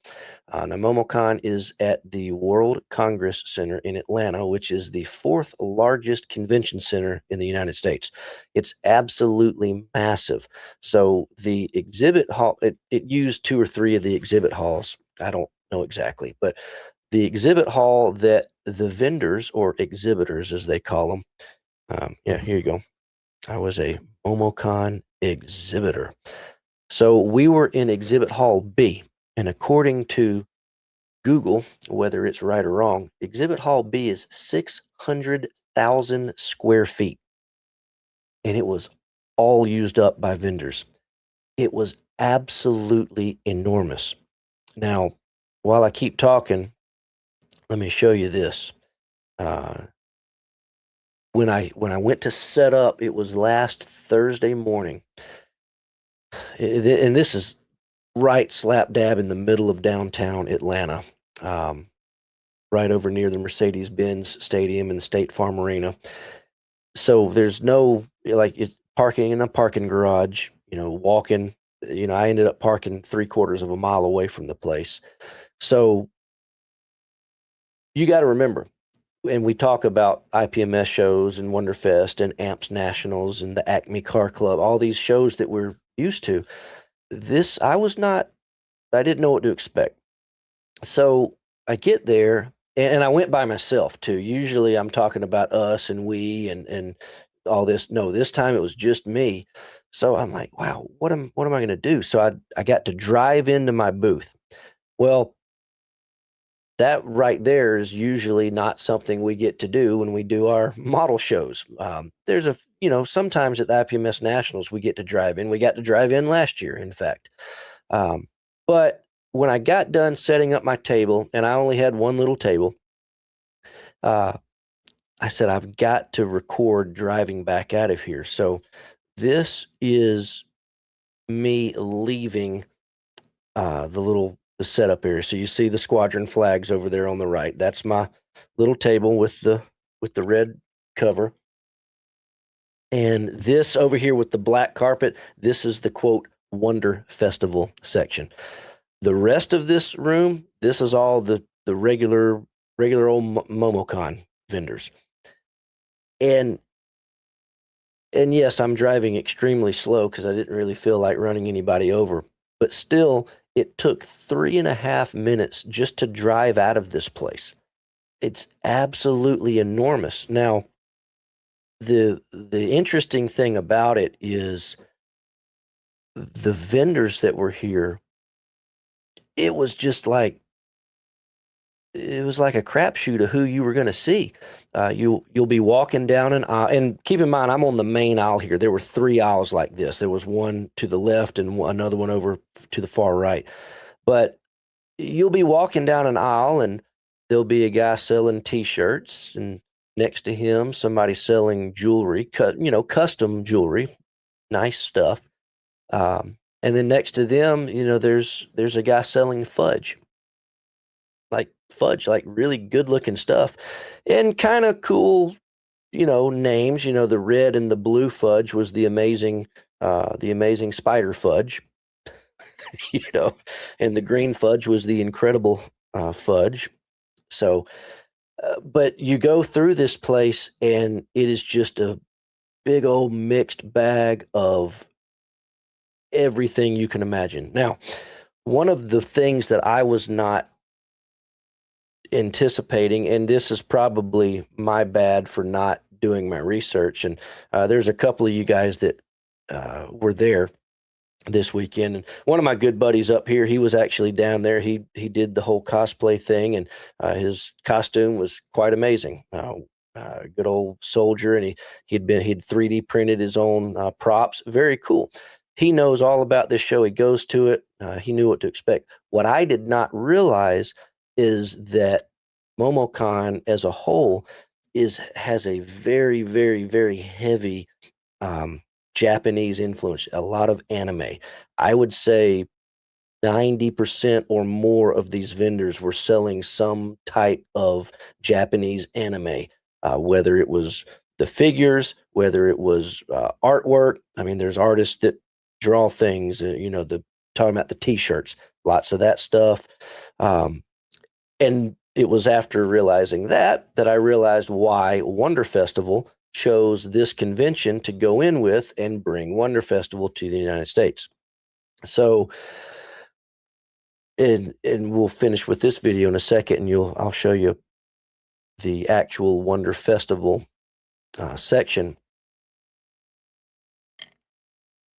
Now, MomoCon is at the World Congress Center in Atlanta, which is the fourth largest convention center in the United States. It's absolutely massive. So the exhibit hall, it used two or three of the exhibit halls. I don't know exactly, but the exhibit hall that the vendors or exhibitors, as they call them, yeah, here you go. I was a MomoCon exhibitor. So we were in exhibit hall B, and according to Google, whether it's right or wrong, exhibit hall B is 600,000 square feet, and it was all used up by vendors. It was absolutely enormous. Now, while I keep talking, let me show you this. Uh, when I went to set up, it was last Thursday morning, and this is right slap dab in the middle of downtown Atlanta, um, right over near the Mercedes-Benz Stadium and the State Farm Arena. So there's no parking in a parking garage. Walking. I ended up parking 3/4 of a mile away from the place. So you got to remember, and we talk about IPMS shows and Wonderfest and AMPS Nationals and the Acme Car Club, all these shows that we're used to. This, I didn't know what to expect. So I get there, and I went by myself too. Usually I'm talking about us and we and all this. No, this time it was just me. So I'm like, wow, what am I going to do? So I got to drive into my booth. Well, that right there is usually not something we get to do when we do our model shows. There's sometimes at the IPMS Nationals we get to drive in. We got to drive in last year, in fact. But when I got done setting up my table, and I only had one little table, I said, I've got to record driving back out of here. So this is me leaving the setup area. So you see the Squadron flags over there on the right. That's my little table with the red cover. And this over here with the black carpet, this is the quote Wonder Festival section. The rest of this room, this is all the regular old MomoCon vendors. And yes, I'm driving extremely slow because I didn't really feel like running anybody over. But still, it took 3.5 minutes just to drive out of this place. It's absolutely enormous. Now, the interesting thing about it is the vendors that were here, it was just like it was like a crapshoot of who you were going to see. You'll be walking down an aisle, and keep in mind, I'm on the main aisle here. There were three aisles like this. There was one to the left and another one over to the far right. But you'll be walking down an aisle, and there'll be a guy selling T-shirts, and next to him, somebody selling jewelry, custom jewelry, nice stuff. And then next to them, there's a guy selling fudge, like really good looking stuff and kind of cool, names. The red and the blue fudge was the amazing spider fudge, you know, and the green fudge was the incredible fudge. So, but you go through this place and it is just a big old mixed bag of everything you can imagine. Now, one of the things that I was not anticipating, and this is probably my bad for not doing my research, and there's a couple of you guys that were there this weekend, and one of my good buddies up here, he was actually down there. He did the whole cosplay thing, and his costume was quite amazing. Good old soldier, and he'd 3D printed his own props. Very cool. He knows all about this show. He goes to it. He knew what to expect. What I did not realize is that MomoCon as a whole has a very, very, very heavy Japanese influence, a lot of anime. I would say 90% or more of these vendors were selling some type of Japanese anime, whether it was the figures, whether it was artwork. I mean, there's artists that draw things, talking about the T-shirts, lots of that stuff. And it was after realizing that I realized why Wonder Festival chose this convention to go in with and bring Wonder Festival to the United States. So, and we'll finish with this video in a second, and I'll show you the actual Wonder Festival section.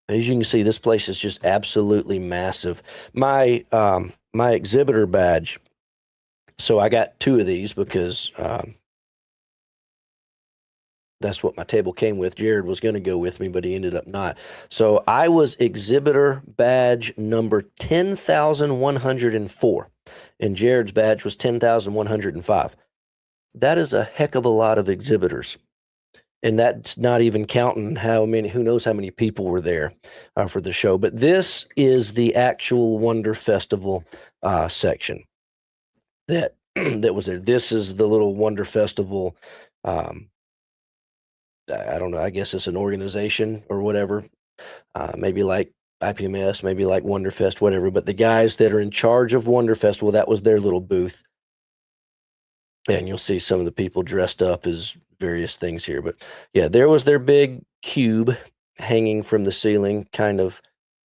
As you can see, this place is just absolutely massive. My exhibitor badge. So I got two of these because that's what my table came with. Jared was going to go with me, but he ended up not. So I was exhibitor badge number 10,104, and Jared's badge was 10,105. That is a heck of a lot of exhibitors. And that's not even counting who knows how many people were there for the show. But this is the actual Wonder Festival section that was there. This is the little Wonder Festival. I don't know. I guess it's an organization or whatever. Maybe like IPMS, maybe like Wonderfest, whatever. But the guys that are in charge of Wonder Festival, that was their little booth. And you'll see some of the people dressed up as various things here. But yeah, there was their big cube hanging from the ceiling, kind of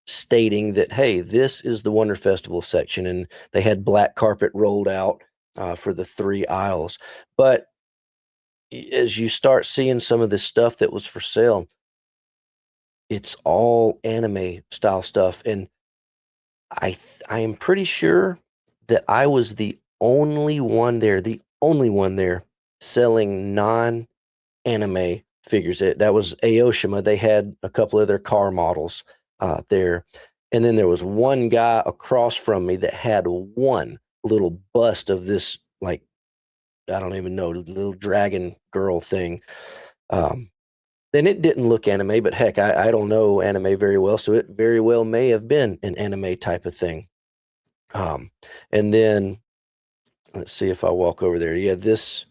stating that, hey, this is the Wonder Festival section. And they had black carpet rolled out for the three aisles. But as you start seeing some of this stuff that was for sale, it's all anime style stuff. And I am pretty sure that I was the only one there selling non-anime figures. That was Aoshima. They had a couple of their car models there. And then there was one guy across from me that had one little bust of this, like, I don't even know, little dragon girl thing. And it didn't look anime, but heck, I don't know anime very well, so it very well may have been an anime type of thing. And then let's see if I walk over there. Yeah, this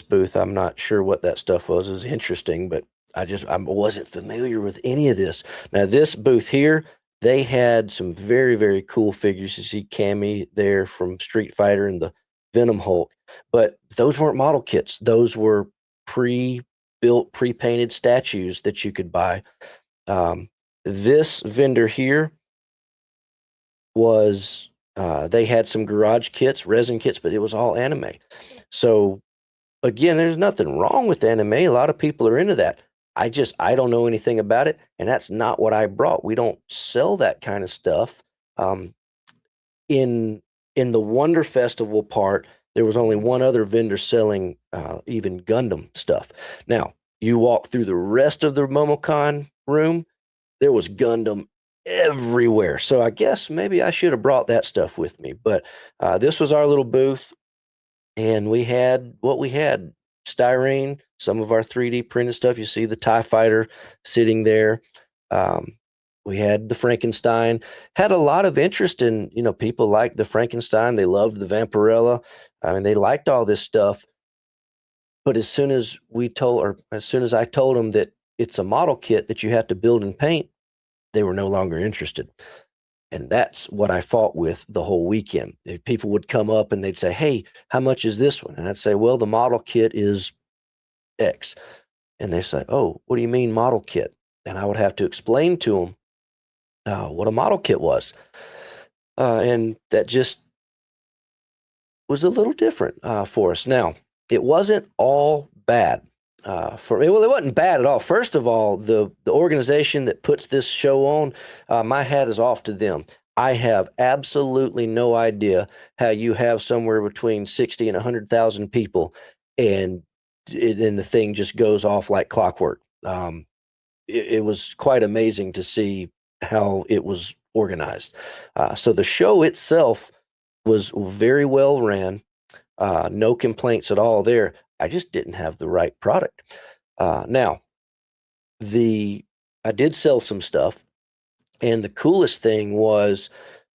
booth, I'm not sure what that stuff was. It was interesting, but I wasn't familiar with any of this. Now, this booth here, they had some very, very cool figures. You see Cammy there from Street Fighter and the Venom Hulk, but those weren't model kits. Those were pre-built, pre-painted statues that you could buy. This vendor here was, they had some garage kits, resin kits, but it was all anime. So again, there's nothing wrong with anime. A lot of people are into that. I don't know anything about it, and that's not what I brought. We don't sell that kind of stuff in in the Wonder Festival part, there was only one other vendor selling even Gundam stuff. Now, you walk through the rest of the MomoCon room, there was Gundam everywhere. So I guess maybe I should have brought that stuff with me. But this was our little booth, and we had what we had: styrene, some of our 3D printed stuff. You see the TIE fighter sitting there. Um, we had the Frankenstein. Had a lot of interest in, people liked the Frankenstein. They loved the Vampirella. I mean, they liked all this stuff. But as soon as I told them that it's a model kit that you have to build and paint, they were no longer interested. And that's what I fought with the whole weekend. People would come up and they'd say, "Hey, how much is this one?" And I'd say, "Well, the model kit is X." And they say, "Oh, what do you mean model kit?" And I would have to explain to them what a model kit was. And that just was a little different for us. Now, it wasn't all bad. Well, it wasn't bad at all. First of all, the organization that puts this show on, my hat is off to them. I have absolutely no idea how you have somewhere between 60 and 100,000 people, and the thing just goes off like clockwork. It was quite amazing to see how it was organized. So the show itself was very well ran. No complaints at all there. I just didn't have the right product. Now, I did sell some stuff, and the coolest thing was,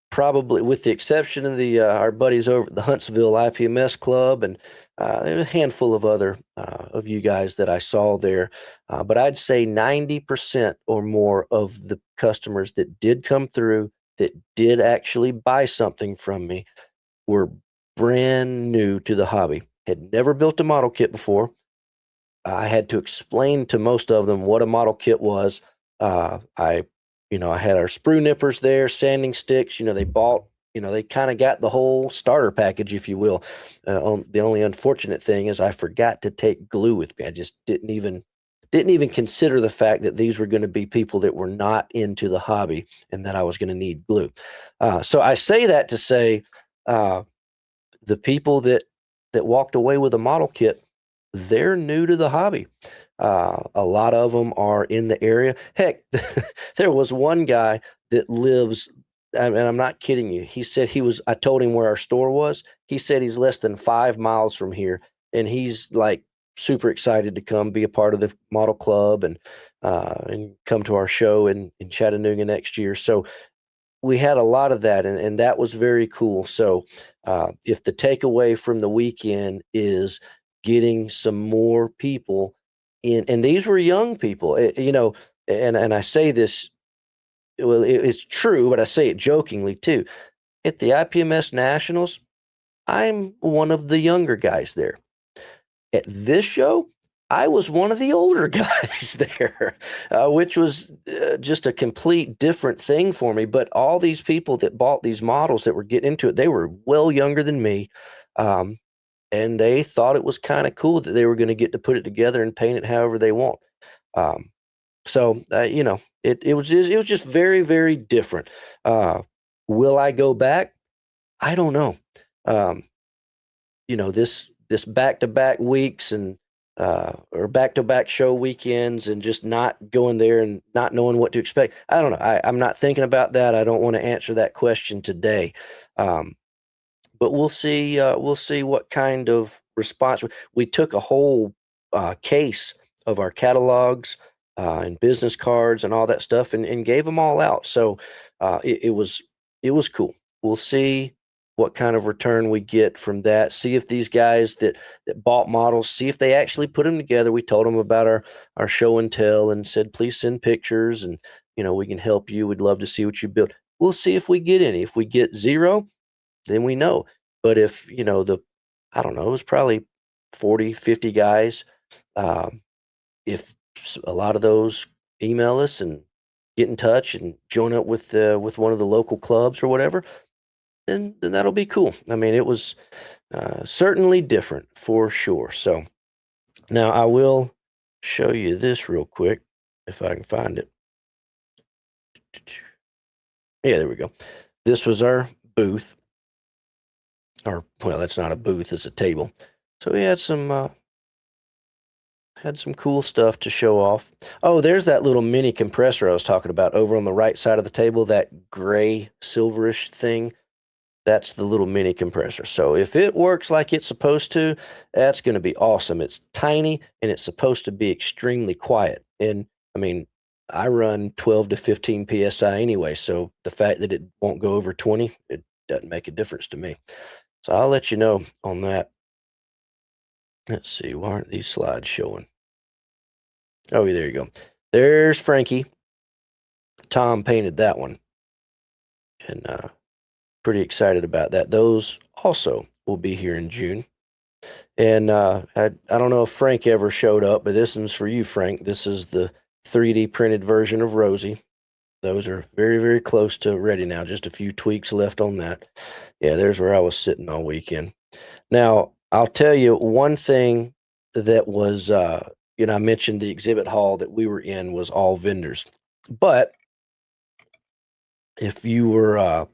probably with the exception of our buddies over at the Huntsville IPMS Club, and there was a handful of other of you guys that I saw there, but I'd say 90% or more of the customers that did come through, that did actually buy something from me, were brand new to the hobby, had never built a model kit before. I had to explain to most of them what a model kit was. I had our sprue nippers there, sanding sticks. They kind of got the whole starter package, if you will. The only unfortunate thing is I forgot to take glue with me. I just didn't even consider the fact that these were going to be people that were not into the hobby and that I was going to need glue. So I say that to say, the people that walked away with a model kit, they're new to the hobby. A lot of them are in the area. Heck, there was one guy that lives, and I'm not kidding you. He said I told him where our store was. He said he's less than 5 miles from here, and he's like super excited to come be a part of the model club and come to our show in Chattanooga next year. So we had a lot of that, and that was very cool. So if the takeaway from the weekend is getting some more people in, and these were young people, and I say this, well, it's true, but I say it jokingly too. At the IPMS Nationals, I'm one of the younger guys there. At this show, I was one of the older guys there, which was just a complete different thing for me. But all these people that bought these models that were getting into it, they were well younger than me. And they thought it was kind of cool that they were going to get to put it together and paint it however they want. It was just very, very different. Will I go back? I don't know. This back-to-back weeks and or back-to-back show weekends and just not going there and not knowing what to expect. I don't know. I'm not thinking about that. I don't want to answer that question today. But we'll see. We'll see what kind of response. We took a whole case of our catalogs and business cards and all that stuff and gave them all out. So it was cool. We'll see what kind of return we get from that. See if these guys that bought models, see if they actually put them together. We told them about our show and tell and said, please send pictures and, we can help you. We'd love to see what you built. We'll see if we get any. If we get zero, then we know. But if, I don't know, it was probably 40, 50 guys. If a lot of those email us and get in touch and join up with one of the local clubs or whatever, then that'll be cool. I mean, it was certainly different for sure. So now I will show you this real quick if I can find it. Yeah, there we go. This was our booth. or well, that's not a booth, it's a table. So we had some cool stuff to show off. Oh, there's that little mini compressor I was talking about over on the right side of the table, that gray silverish thing. That's the little mini compressor. So if it works like it's supposed to, that's going to be awesome. It's tiny and it's supposed to be extremely quiet. And I mean, I run 12 to 15 psi anyway, so the fact that it won't go over 20, it doesn't make a difference to me. So I'll let you know on that. Let's see, why aren't these slides showing? Oh, there you go. There's Frankie. Tom painted that one. And pretty excited about that. Those also will be here in June. And I don't know if Frank ever showed up, but this one's for you, Frank. This is the 3D printed version of Rosie. Those are very, very close to ready now. Just a few tweaks left on that. Yeah, there's where I was sitting all weekend. Now, I'll tell you one thing that was, I mentioned the exhibit hall that we were in was all vendors. But if you were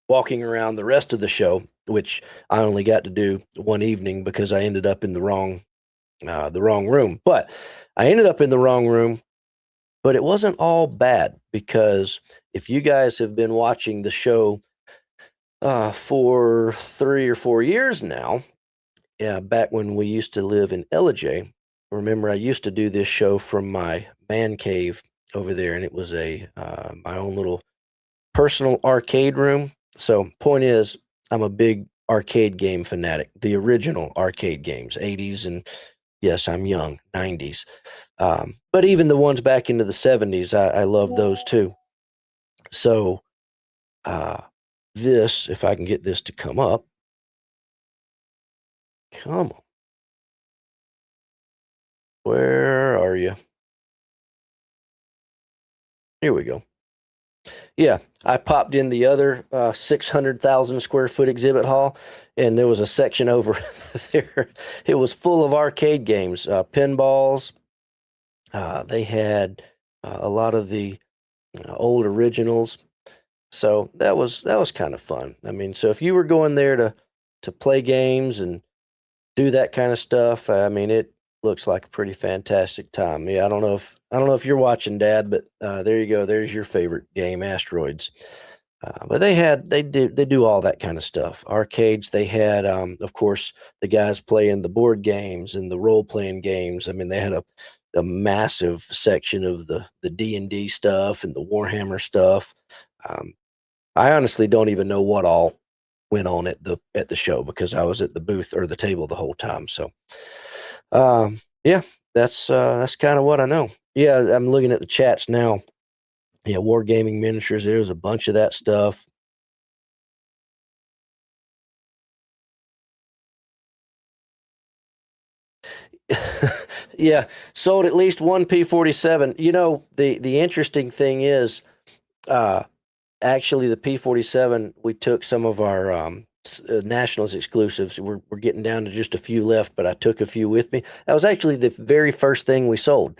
walking around the rest of the show, which I only got to do one evening because I ended up in the wrong room. But I ended up in the wrong room, but it wasn't all bad, because if you guys have been watching the show for 3 or 4 years now, back when we used to live in Ellijay, remember I used to do this show from my man cave over there, and it was my own little personal arcade room. So point is, I'm a big arcade game fanatic, the original arcade games, 80s, and yes, I'm young, 90s. But even the ones back into the 70s, I love those too. So this, if I can get this to come up. Come on. Where are you? Here we go. Yeah, I popped in the other 600,000 square foot exhibit hall, and there was a section over there. It was full of arcade games, pinballs. They had a lot of the old originals. So that was kind of fun. I mean, so if you were going there to play games and do that kind of stuff, I mean, it looks like a pretty fantastic time. Yeah, I don't know if you're watching, Dad, but there you go. There's your favorite game, Asteroids. But they do all that kind of stuff. Arcades. They had, of course, the guys playing the board games and the role playing games. I mean, they had a massive section of the D&D stuff and the Warhammer stuff. I honestly don't even know what all went on at the show, because I was at the booth or the table the whole time. So, yeah, that's kind of what I know. Yeah, I'm looking at the chats now. Yeah, Wargaming Miniatures. There's a bunch of that stuff. Yeah, sold at least one P-47. You know, the interesting thing is, actually, the P-47, we took some of our Nationals exclusives. We're getting down to just a few left, but I took a few with me. That was actually the very first thing we sold.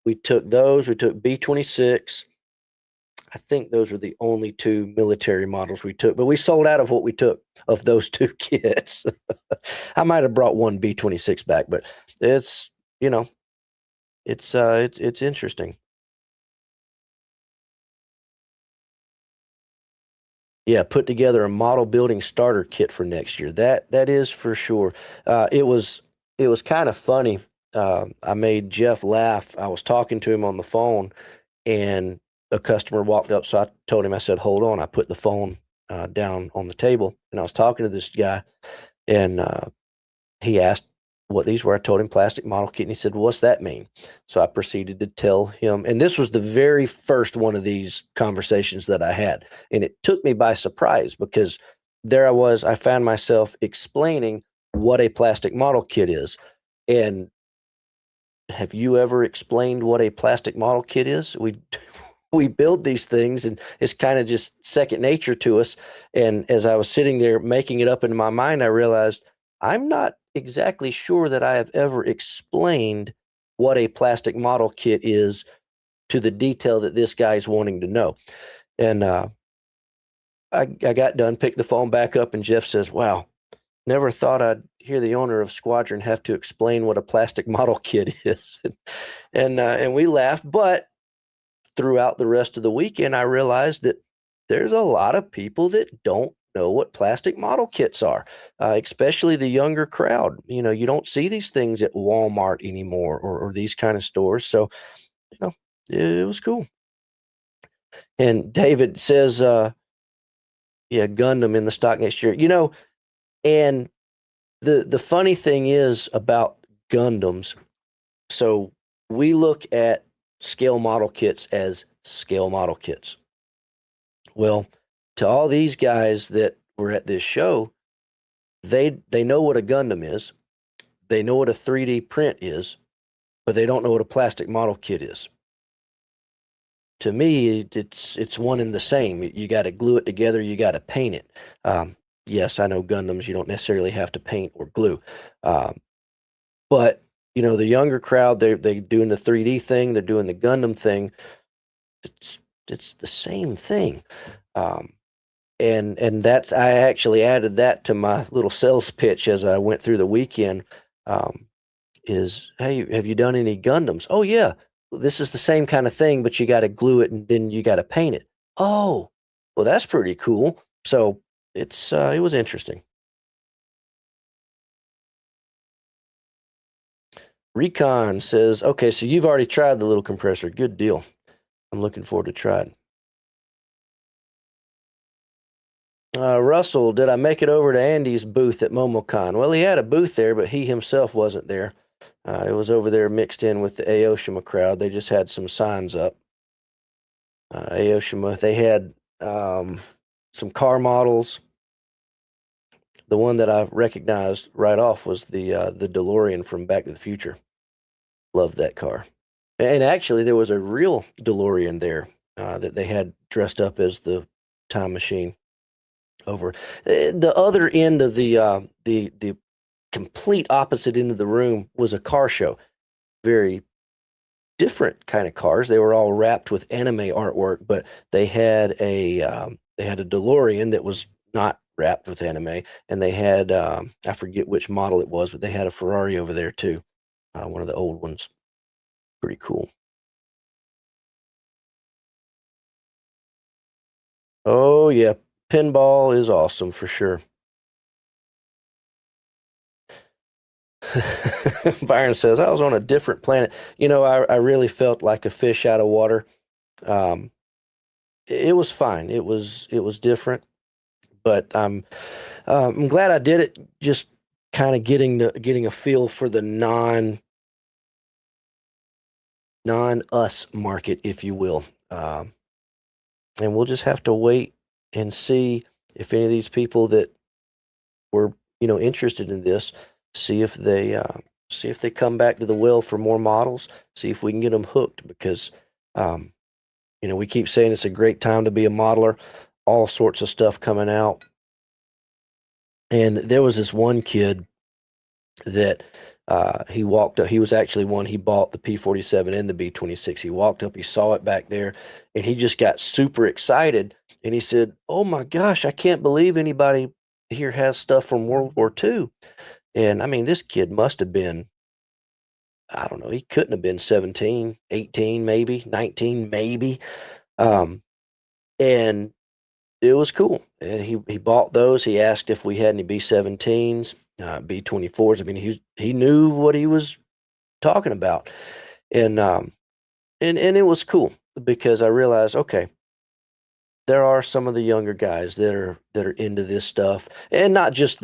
We took those. We took B-26. I think those were the only two military models we took, but we sold out of what we took of those two kits. I might have brought one B-26 back, but it's, it's interesting. Yeah, put together a model building starter kit for next year. That is for sure. It was kind of funny. I made Jeff laugh. I was talking to him on the phone, and a customer walked up. So I told him, I said, "Hold on." I put the phone down on the table, and I was talking to this guy, and he asked what these were. I told him plastic model kit, and he said, "Well, what's that mean?" So I proceeded to tell him, and this was the very first one of these conversations that I had, and it took me by surprise, because there I was, I found myself explaining what a plastic model kit is. And have you ever explained what a plastic model kit is? We build these things, and it's kind of just second nature to us. And as I was sitting there making it up in my mind, I realized I'm not exactly sure that I have ever explained what a plastic model kit is to the detail that this guy's wanting to know. And I got done, picked the phone back up, and Jeff says, "Wow, never thought I'd hear the owner of Squadron have to explain what a plastic model kit is." And we laughed. But throughout the rest of the weekend, I realized that there's a lot of people that don't know what plastic model kits are, especially the younger crowd. You don't see these things at Walmart anymore, or these kind of stores. So, you know, it was cool. And David says, yeah, Gundam in the stock next year. And the funny thing is about Gundams. So we look at scale model kits as scale model kits. Well, to all these guys that were at this show, they know what a Gundam is, they know what a 3D print is, but they don't know what a plastic model kit is. To me, it's one and the same. You got to glue it together. You got to paint it. Yes, I know Gundams. You don't necessarily have to paint or glue, but the younger crowd, they doing the 3D thing. They're doing the Gundam thing. It's the same thing. And that's I actually added that to my little sales pitch as I went through the weekend. Is, hey, have you done any Gundams? Oh yeah, this is the same kind of thing, but you got to glue it and then you got to paint it. Oh, well, that's pretty cool. So it was interesting. Recon says, okay, so you've already tried the little compressor. Good deal. I'm looking forward to trying. Russell, did I make it over to Andy's booth at MomoCon? Well, he had a booth there, but he himself wasn't there. It was over there mixed in with the Aoshima crowd. They just had some signs up. Aoshima, they had some car models. The one that I recognized right off was the DeLorean from Back to the Future. Loved that car. And actually, there was a real DeLorean there that they had dressed up as the time machine. Over the other end of the complete opposite end of the room was a car show. Very different kind of cars. They were all wrapped with anime artwork, but they had a DeLorean that was not wrapped with anime, and they had I forget which model it was, but they had a Ferrari over there too, one of the old ones. Pretty cool. Oh yeah, pinball is awesome for sure. Byron says, I was on a different planet. I really felt like a fish out of water. Um, it was fine. It was different, but I'm glad I did it. Just kind of getting a feel for the non us market, if you will. And we'll just have to wait and see if any of these people that were interested in this, see if they come back to the well for more models, see if we can get them hooked, because we keep saying it's a great time to be a modeler, all sorts of stuff coming out. And there was this one kid that he walked up. He was actually one, he bought the P-47 and the B-26. He walked up, he saw it back there, and he just got super excited. And he said, oh my gosh, I can't believe anybody here has stuff from World War II. And I mean, this kid must have been, I don't know, he couldn't have been 17, 18, maybe 19, maybe. And it was cool. And he bought those. He asked if we had any B-17s, B-24s. I mean, he knew what he was talking about. And it was cool because I realized, okay, there are some of the younger guys that are into this stuff, and not just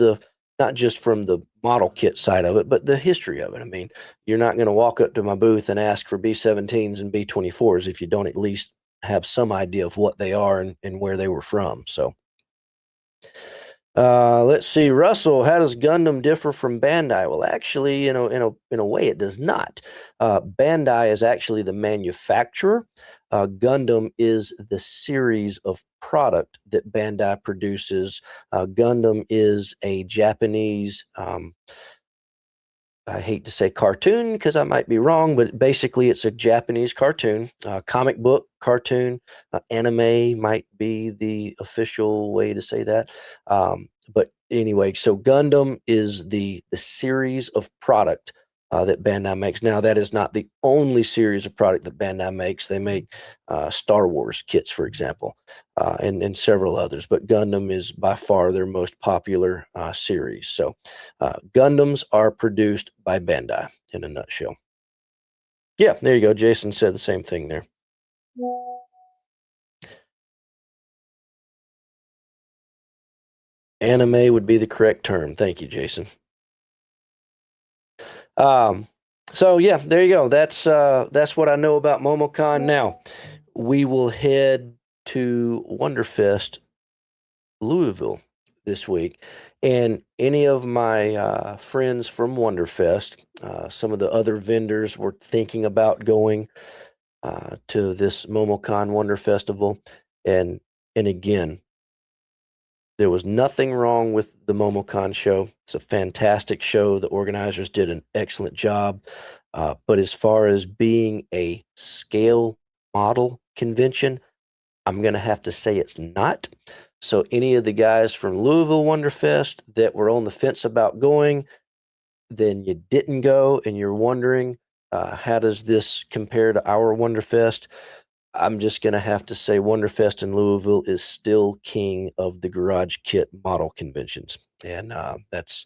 from the model kit side of it, but the history of it. I mean, you're not going to walk up to my booth and ask for B-17s and B-24s if you don't at least have some idea of what they are and where they were from. So, let's see, Russell, how does Gundam differ from Bandai? Well, actually, in a way, it does not. Bandai is actually the manufacturer. Gundam is the series of product that Bandai produces. Gundam is a Japanese I hate to say cartoon because I might be wrong, but basically it's a Japanese cartoon, comic book cartoon. Anime might be the official way to say that. But anyway, so Gundam is the series of product that Bandai makes. Now, that is not the only series of product that Bandai makes. They make Star Wars kits, for example, and several others. But Gundam is by far their most popular series. So Gundams are produced by Bandai in a nutshell. Yeah, there you go. Jason said the same thing there. Anime would be the correct term. Thank you, Jason. Um, so yeah, there you go. That's what I know about MomoCon. Now we will head to Wonderfest Louisville this week. And any of my friends from Wonderfest, some of the other vendors were thinking about going to this MomoCon Wonder Festival. And again, there was nothing wrong with the MomoCon show. It's a fantastic show. The organizers did an excellent job. But as far as being a scale model convention, I'm going to have to say it's not. So any of the guys from Louisville Wonderfest that were on the fence about going, then you didn't go and you're wondering, how does this compare to our Wonderfest? I'm just going to have to say Wonderfest in Louisville is still king of the garage kit model conventions. And that's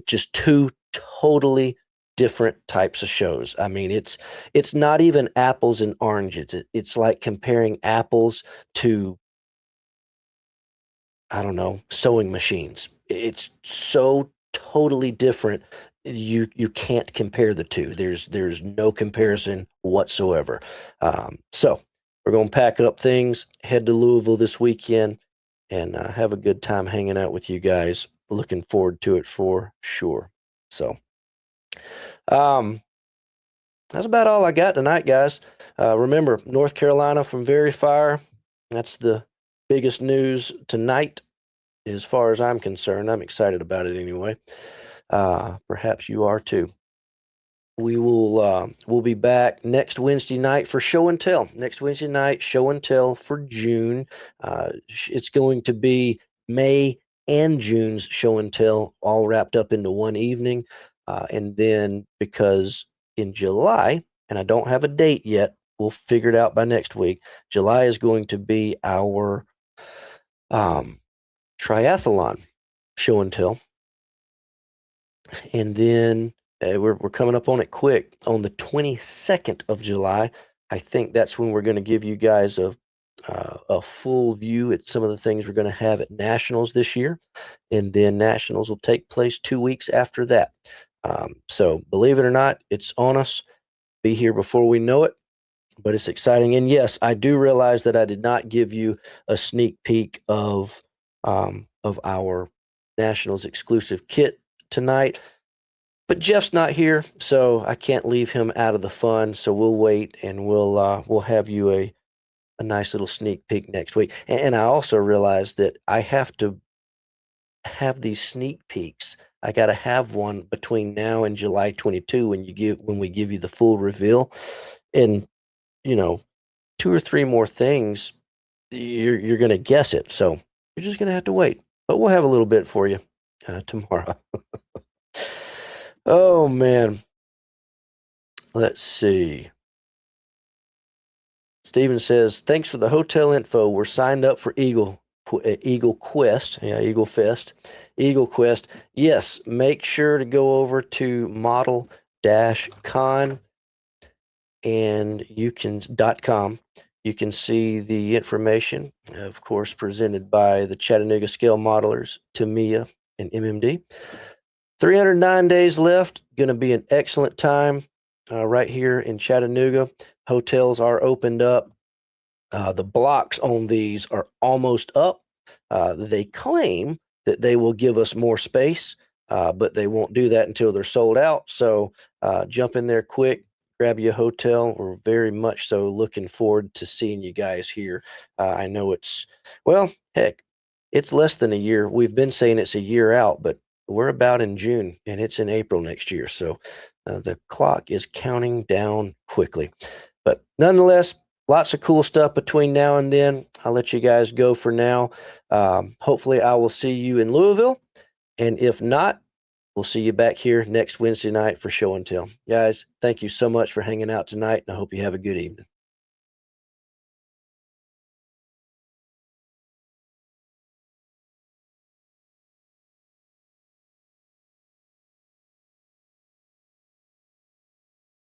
just two totally different types of shows. I mean, it's not even apples and oranges. It's like comparing apples to, I don't know, sewing machines. It's so totally different. You can't compare the two. There's no comparison whatsoever. So we're gonna pack up things, head to Louisville this weekend, and have a good time hanging out with you guys. Looking forward to it for sure. So, um, that's about all I got tonight, guys. Remember, North Carolina from Verifier. That's the biggest news tonight, as far as I'm concerned. I'm excited about it anyway. Perhaps you are too. We'll be back next Wednesday night for show and tell. Next Wednesday night, show and tell for June. It's going to be May and June's show and tell all wrapped up into one evening. And then because in July, and I don't have a date yet, we'll figure it out by next week. July is going to be our triathlon show and tell. And then we're coming up on it quick. On the 22nd of July, I think that's when we're going to give you guys a full view at some of the things we're going to have at Nationals this year. And then Nationals will take place 2 weeks after that. So believe it or not, it's on us. Be here before we know it. But it's exciting. And yes, I do realize that I did not give you a sneak peek of our Nationals exclusive kit tonight. But Jeff's not here, so I can't leave him out of the fun. So we'll wait and we'll have you a nice little sneak peek next week. And I also realized that I have to have these sneak peeks. I got to have one between now and July 22 when we give you the full reveal. And you know, 2 or 3 more things, you're going to guess it. So you're just going to have to wait. But we'll have a little bit for you tomorrow. Oh, man. Let's see. Steven says, thanks for the hotel info. We're signed up for Eagle Quest. Yeah, Eagle Fest. Eagle Quest. Yes, make sure to go over to model-con and .com. You can see the information, of course, presented by the Chattanooga Scale Modelers, Tamiya and MMD. 309 days left. Going to be an excellent time right here in Chattanooga. Hotels are opened up. The blocks on these are almost up. They claim that they will give us more space, but they won't do that until they're sold out. So jump in there quick. Grab you a hotel. We're very much so looking forward to seeing you guys here. I know it's, well, heck, it's less than a year. We've been saying it's a year out, but we're about in June and it's in April next year. So the clock is counting down quickly. But nonetheless, lots of cool stuff between now and then. I'll let you guys go for now. Hopefully, I will see you in Louisville. And if not, we'll see you back here next Wednesday night for show and tell. Guys, thank you so much for hanging out tonight, and I hope you have a good evening.